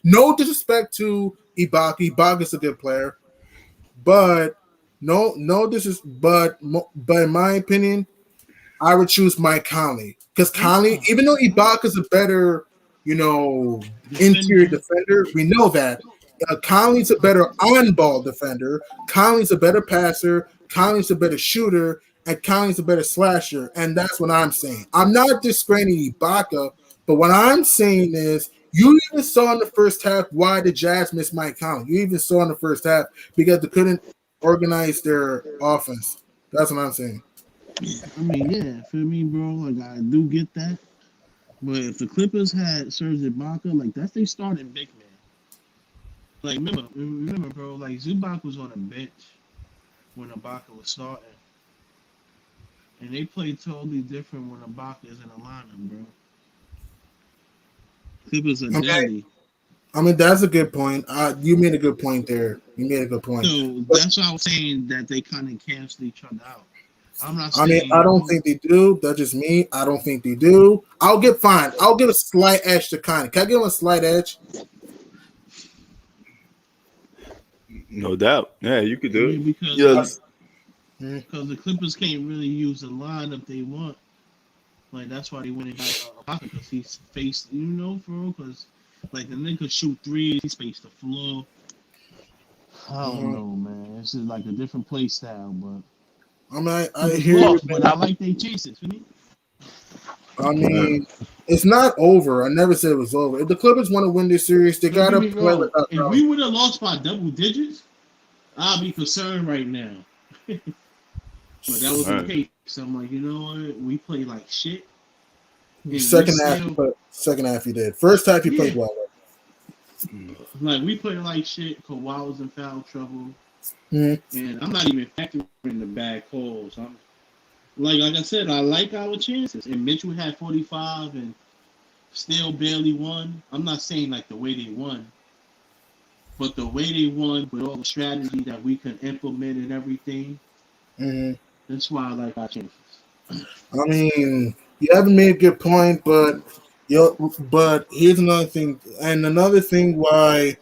No disrespect to Ibaka. Ibaka's a good player, but but in my opinion, I would choose Mike Conley because Conley, even though Ibaka's a better, interior defender, we know that. Conley's a better on-ball defender. Conley's a better passer. Conley's a better shooter, and Conley's a better slasher. And that's what I'm saying. I'm not discrediting Ibaka, but what I'm saying is you even saw in the first half why the Jazz missed Mike Conley. You even saw in the first half because they couldn't organize their offense. That's what I'm saying. I mean, yeah, feel me, bro? Like, I do get that. But if the Clippers had Serge Ibaka, like, that's they starting big man. Like, remember, bro, like, Zubac was on the bench when Ibaka was starting. And they play totally different when Ibaka is in the lineup, bro. Clippers are daddy. I mean, that's a good point. You made a good point there. You made a good point. So that's why I was saying that they kind of cancel each other out. I'm not saying. I mean, I don't think they do. That's just me. I don't think they do. I'll give a slight edge to Conley. Can I give him a slight edge? No doubt. Yeah, you could do it. Because the Clippers can't really use the lineup they want. Like, that's why they went and got Ibaka, because he's faced, for real, because, like, the nigga shoot 3s, he spaced the floor. I don't know, man. This is like a different play style, but I hear you, but I like they chases, for me. I mean, it's not over. I never said it was over. If the Clippers want to win this series, they Don't get gotta me play wrong. without If we would have lost by double digits, I'd be concerned right now. But that wasn't the Right. case. So I'm like, you know what? We played like shit, and we second half. still, Second half, he did. First half, he yeah, played well. like we played like shit. Kawhi was in foul trouble, Mhm. and I'm not even factoring the bad calls. I'm like I said, I like our chances. And Mitchell had 45 and still barely won. I'm not saying like the way they won, but the way they won with all the strategy that we can implement and everything. Mhm. That's why I like our chances. I mean, you haven't made a good point, but here's another thing, and another thing why.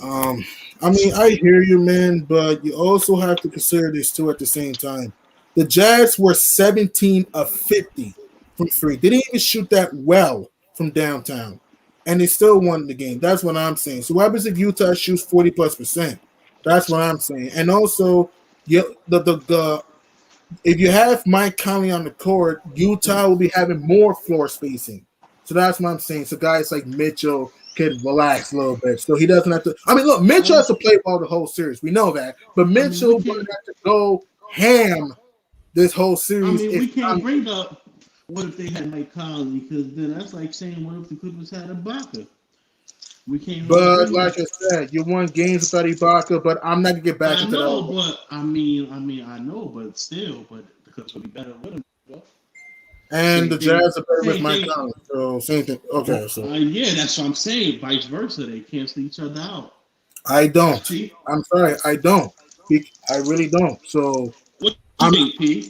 Um, I mean, I hear you, man, but you also have to consider this too at the same time. The Jazz were 17 of 50 from three. They didn't even shoot that well from downtown, and they still won the game. That's what I'm saying. So what happens if Utah shoots 40+%? That's what I'm saying. And also, the if you have Mike Conley on the court, Utah will be having more floor spacing. So that's what I'm saying. So guys like Mitchell could relax a little bit. So he doesn't have to. I mean, look, Mitchell has to play ball the whole series. We know that. But I mean, we Mitchell going can't. to have to go ham this whole I series. mean, If we can't bring up what if they had Mike Conley, because then that's like saying what if the Clippers had Ibaka. We can't really but bring like that. I said, you won games without Ibaka, but I'm not gonna get back I into know, that. but I know, but still, but the Clippers would be better with him. Bro. And Same the thing. Jazz are better with Same Mike thing. Conley. So same thing. Okay, so Yeah, that's what I'm saying. Vice versa, they cancel each other out. I don't. See, I'm sorry, I don't. I really don't. So what you I'm think, P?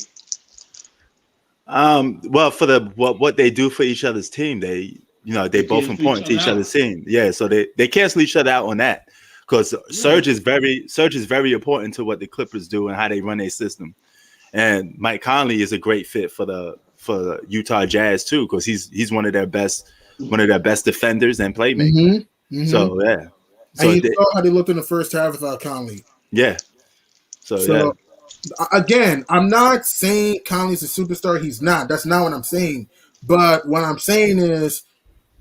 Well, for what they do for each other's team, they They both cancel each important to other each other's out. team. Yeah, so they cancel each other out on that because Right. Surge is very important to what the Clippers do and how they run their system. And Mike Conley is a great fit for the Utah Jazz too because he's one of their best defenders and playmakers. Mm-hmm. Mm-hmm. So yeah, And so you saw how they looked in the first half without Conley. yeah, so yeah. So again, I'm not saying Conley's a superstar. He's not. That's not what I'm saying. But what I'm saying is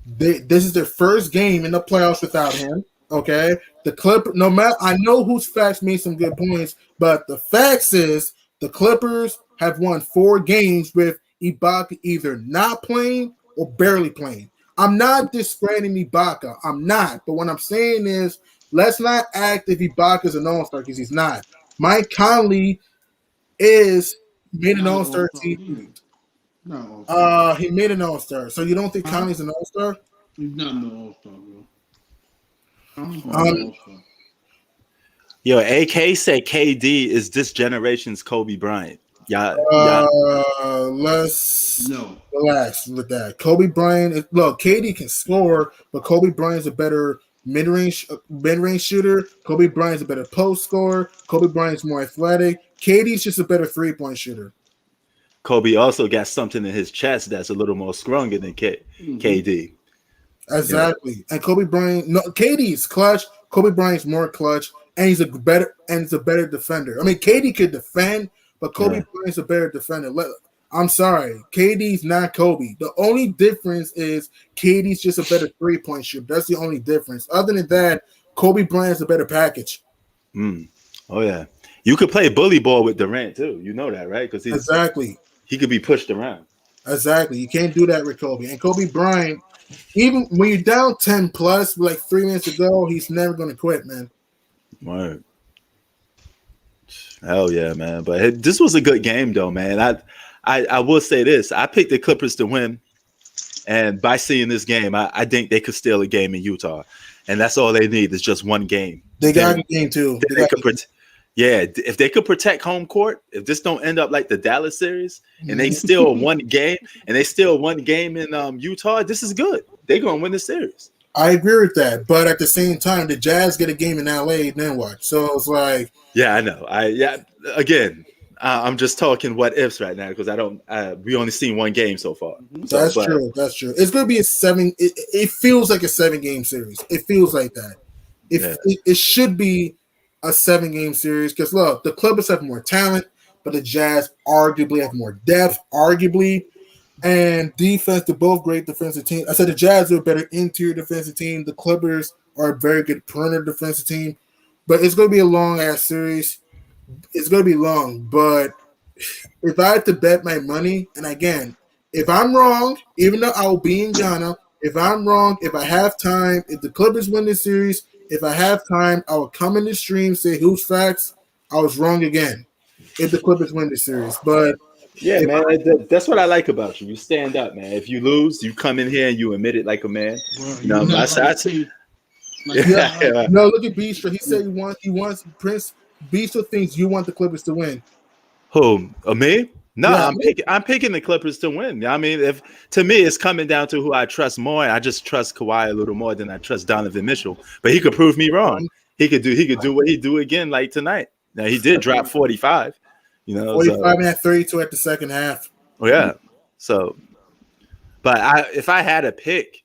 this is their first game in the playoffs without him. Okay, the Clipper. No matter, I know whose facts made some good points, but the facts is the Clippers have won 4 games with Ibaka either not playing or barely playing. I'm not discrediting Ibaka. I'm not. But what I'm saying is, let's not act if Ibaka's an all-star because he's not. Mike Conley is made an Not an All all-star Star team. either. Not All Star. He made an all-star. So you don't think Huh? Conley's an all-star? He's not no All Star, bro. Conley's not Um, no All Star. Yo, AK said KD is this generation's Kobe Bryant. Yeah, let's No. relax with that. Kobe Bryant. Look, KD can score, but Kobe Bryant's a better mid-range shooter. Kobe Bryant's a better post scorer. Kobe Bryant's more athletic. KD's just a better 3-point shooter. Kobe also got something in his chest that's a little more stronger than KD. Exactly. And Kobe Bryant, no, KD's clutch. Kobe Bryant's more clutch, and he's a better defender. I mean, KD could defend, but Kobe Bryant's a better defender. I'm sorry, KD's not Kobe. The only difference is KD's just a better 3-point shooter. That's the only difference. Other than that, Kobe Bryant's a better package. Oh yeah, you could play bully ball with Durant too. You know that, right? Because he could be pushed around. Exactly. You can't do that with Kobe. And Kobe Bryant, even when you're down 10 plus, like 3 minutes to go, he's never going to quit, man. Right. Hell yeah, man. But this was a good game, though, man. I will say this. I picked the Clippers to win. And by seeing this game, I think they could steal a game in Utah. And that's all they need is just one game. They got a game, too. If they could protect home court, if this don't end up like the Dallas series, and they still one game, in Utah, this is good. They're gonna win the series. I agree with that, but at the same time, the Jazz get a game in LA, then what? So it's like, yeah, I know. Again, I'm just talking what ifs right now because I don't. We only seen one game so far. That's true. That's true. It's gonna be a 7. It feels like a 7-game series. It feels like that. It should be a 7-game series because look, the Clippers have more talent, but the Jazz arguably have more depth. Arguably, And defense, they're both great defensive teams. I said the Jazz are a better interior defensive team. The Clippers are a very good perimeter defensive team. But it's going to be a long ass series. It's going to be long. But if I had to bet my money, and again, if I'm wrong, even though I will be in Ghana, if I'm wrong, if I have time, if the Clippers win this series, if I have time, I will come in the stream, say who's facts. I was wrong again. If the Clippers win this series, but Yeah, if man. That's what I like about you. You stand up, man. If you lose, you come in here and you admit it like a man. Bro, You you're know, not like I Tay. Like you're yeah, yeah, not like yeah. no, look at Beastra. He said he wants Prince. Beastra thinks you want the Clippers to win. Who? Me? No, Yeah, I'm picking the Clippers to win. I mean, if to me it's coming down to who I trust more. I just trust Kawhi a little more than I trust Donovan Mitchell. But he could prove me wrong. He could do what he do again like tonight. Now he did drop 45. You know, 45 so and at 32 at the second half. yeah. So, but if I had a pick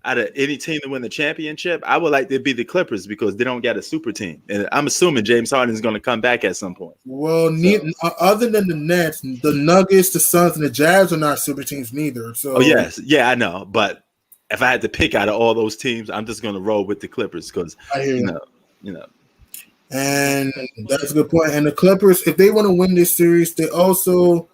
out of any team to win the championship, I would like to be the Clippers because they don't get a super team, and I'm assuming James Harden is going to come back at some point. Well, So, other than the Nets, the Nuggets, the Suns, and the Jazz are not super teams neither. oh So yes, yeah, I know, but if I had to pick out of all those teams, I'm just going to roll with the Clippers because I hear you you. know, you know, And that's a good point. And the Clippers, if they want to win this series, they also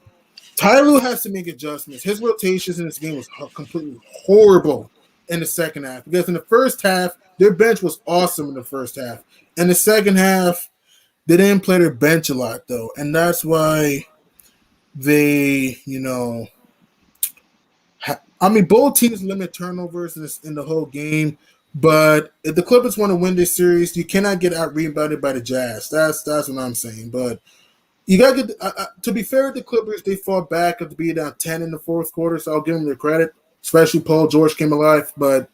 Tyloo has to make adjustments. His rotations in this game was completely horrible in the second half because in the first half, their bench was awesome in the first half. In the second half, they didn't play their bench a lot though, and that's why they, I mean, both teams limit turnovers in the whole game. But if the Clippers want to win this series, you cannot get out rebounded by the Jazz. That's what I'm saying. But you got to get to be fair to the Clippers, they fought back after being down 10 in the fourth quarter, so I'll give them their credit. Especially Paul George came alive, but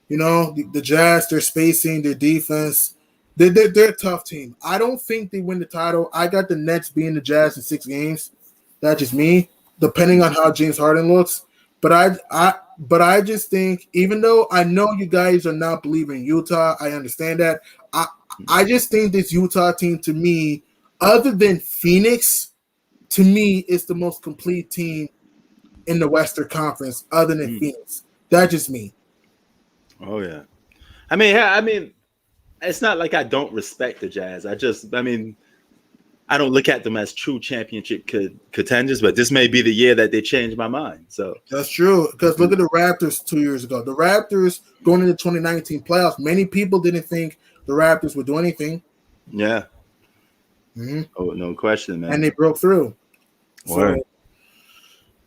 the Jazz, their spacing, their defense, they're a tough team. I don't think they win the title. I got the Nets being the Jazz in 6 games. That's just me, depending on how James Harden looks. But I just think, even though I know you guys are not believing in Utah, I understand that. I just think this Utah team, to me, other than Phoenix, to me, is the most complete team in the Western Conference, other than Phoenix. That's just me. oh yeah. I mean, it's not like I don't respect the Jazz. I don't look at them as true championship contenders, but this may be the year that they change my mind. So That's true. Because look at the Raptors 2 years ago. The Raptors going into 2019 playoffs, many people didn't think the Raptors would do anything. yeah, Mm-hmm. oh no question, man. And they broke through. Word. So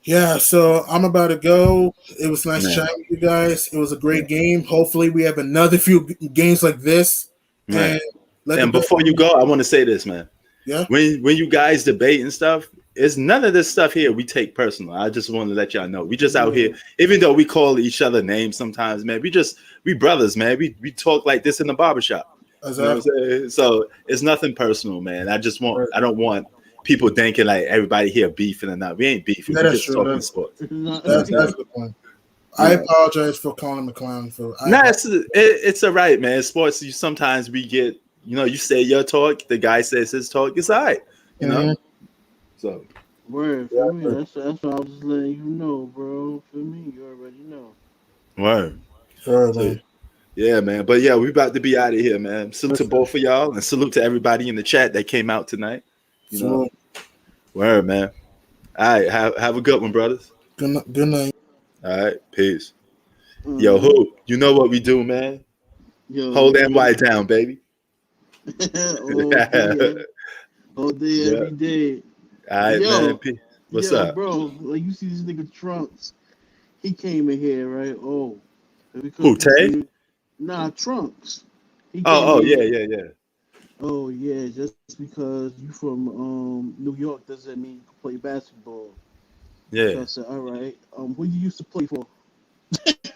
yeah, so I'm about to go. It was nice Man. chatting with you guys. It was a great game. Hopefully, we have another few games like this. Right. And And before you go, I want to say this, man. Yeah. When you guys debate and stuff, it's none of this stuff here we take personal. I just want to let y'all know. We just out here, even though we call each other names sometimes, man. We brothers, man. We talk like this in the barbershop. Exactly. You know what I'm saying? So it's nothing personal, man. I don't want people thinking like everybody here beefing or not. We ain't beefing. Yeah, We're that's just true. talking sports. That's a good point. I apologize for calling him a clown. It's all right, man. Sports, sometimes we get, you say your talk, the guy says his talk. It's all right, you know. So, word for me. That's what I was just letting you know, bro. For me, you already know. word. Sure, So, man. yeah, man. But yeah, we about to be out of here, man. Salute to both of y'all, and salute to everybody in the chat that came out tonight. You know, word, man. All right, have a good one, brothers. Good night. All right, peace. Yo, Hoop, you know what we do, man. Hold NY down, baby. all day, every day. All right, man. What's up, bro? Like, you see this nigga Trunks? He came in here, right? Oh, who, Tay? Nah, Trunks. Oh, yeah. Oh yeah, just because you from New York doesn't mean you can play basketball. Yeah. So I said, all right. Who you used to play for?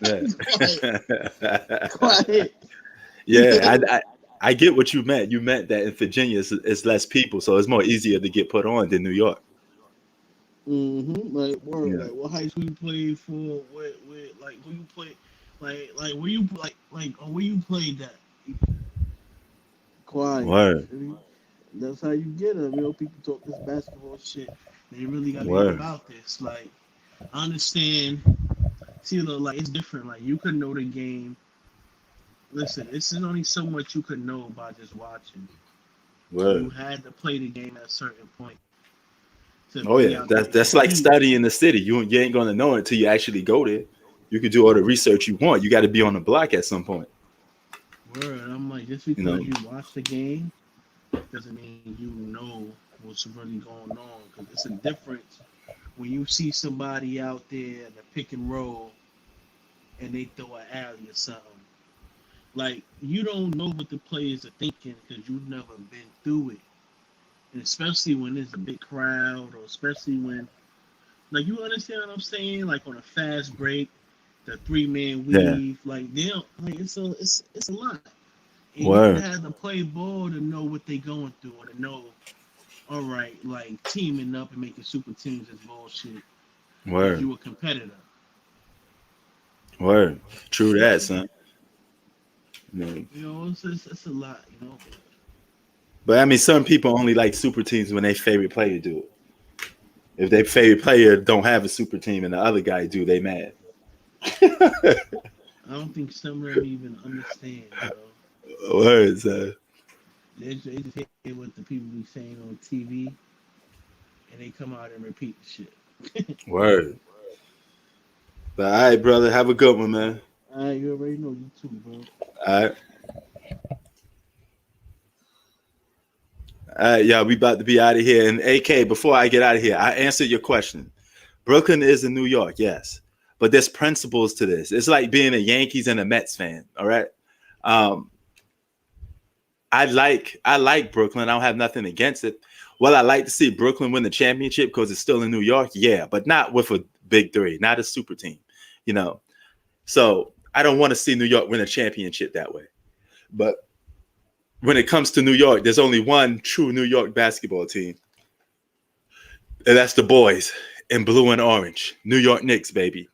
Yeah. Quiet. Yeah, I get what you meant. You meant that in Virginia it's less people, so it's more easier to get put on than New York. Like, word. Yeah. Like, what high school you played for? Where like, who you play? Like, where you where you played that? Quiet. Word. That's how you get them. People talk this basketball shit. They really gotta be Word. about this. Like, I understand. See, look, like it's different. Like you could know the game. Listen, this is only so much you could know by just watching. You Word. had to play the game at a certain point to Oh be yeah, out there and that's like compete. studying the city. You ain't gonna know it until you actually go there. You can do all the research you want. You got to be on the block at some point. Word, I'm like, just You because know. you watch the game doesn't mean you know what's really going on. Because it's a difference when you see somebody out there in the pick and roll and they throw an alley or something. Like you don't know what the players are thinking because you've never been through it, and especially when there's a big crowd, or especially when, like, you understand what I'm saying? Like on a fast break, the 3-man Yeah. weave, like they don't, like it's a lot, and you Word. had to play ball to know what they going through, or to know, all right, like teaming up and making super teams is bullshit because Word. you a competitor. Word. True that, son. You know, You know, it's a lot. You know, but I mean, some people only like super teams when their favorite player do it. If their favorite player don't have a super team and the other guy do, they mad. I don't think some of them even understand, bro. Words. They just hear what the people be saying on TV, and they come out and repeat the shit. Word. But all right, brother, have a good one, man. You already know, you too, bro. All right. All right, y'all, we about to be out of here. And AK, before I get out of here, I answered your question. Brooklyn is in New York, yes. But there's principles to this. It's like being a Yankees and a Mets fan, all right? Um, I like Brooklyn. I don't have nothing against it. Well, I like to see Brooklyn win the championship because it's still in New York, yeah, but not with a big three, not a super team, you know. So I don't want to see New York win a championship that way. But when it comes to New York, there's only one true New York basketball team, and that's the boys in blue and orange, New York Knicks, baby.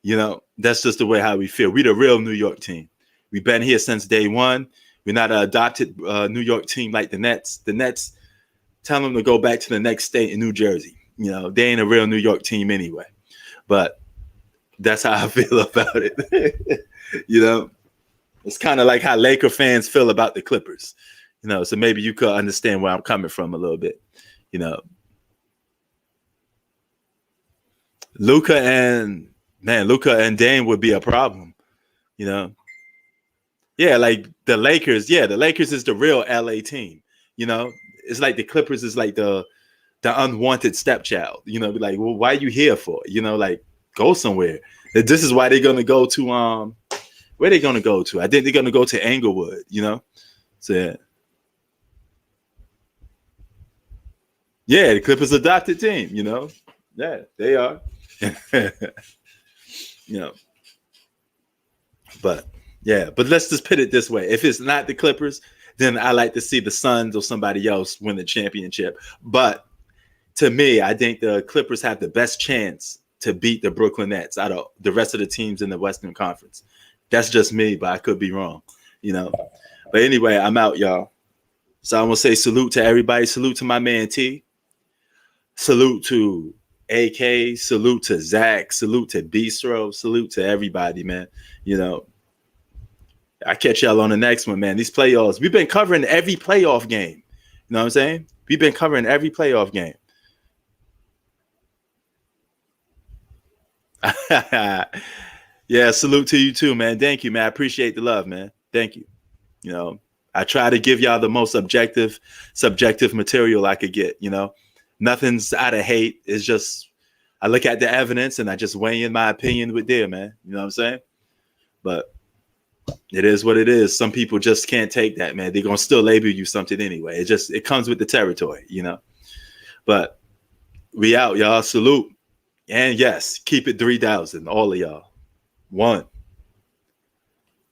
You know, that's just the way how we feel. We the real New York team. We've been here since day one. We're not an adopted New York team like the Nets. The Nets tell them to go back to the next state in New Jersey. You know, they ain't a real New York team anyway. But that's how I feel about it. You know, it's kind of like how Laker fans feel about the Clippers. You know, so maybe you could understand where I'm coming from a little bit. You know, Luka and Dame would be a problem. You know, yeah, like the Lakers. Yeah, the Lakers is the real LA team. You know, it's like the Clippers is like the unwanted stepchild. You know, like, well, why are you here for? You know, like go somewhere. This is why they're gonna go to where they gonna go to? I think they're gonna go to Englewood. You know, so yeah, the Clippers adopted team. You know, yeah, they are. You know, but yeah, but let's just put it this way: if it's not the Clippers, then I like to see the Suns or somebody else win the championship. But to me, I think the Clippers have the best chance to beat the Brooklyn Nets out of the rest of the teams in the Western Conference. That's just me, but I could be wrong, you know. But anyway, I'm out, y'all. So I want to say salute to everybody. Salute to my man T. Salute to AK. Salute to Zach. Salute to Bistro. Salute to everybody, man. You know, I catch y'all on the next one, man. These playoffs, we've been covering every playoff game. You know what I'm saying? We've been covering every playoff game. Yeah, salute to you too, man. Thank you, man. I appreciate the love, man. Thank you. You know, I try to give y'all the most subjective material I could get. You know, nothing's out of hate. It's just I look at the evidence and I just weigh in my opinion with there, man. You know what I'm saying? But it is what it is. Some people just can't take that, man. They're gonna still label you something anyway. It comes with the territory, you know. But we out, y'all. Salute. And yes, keep it 3,000, all of y'all. One.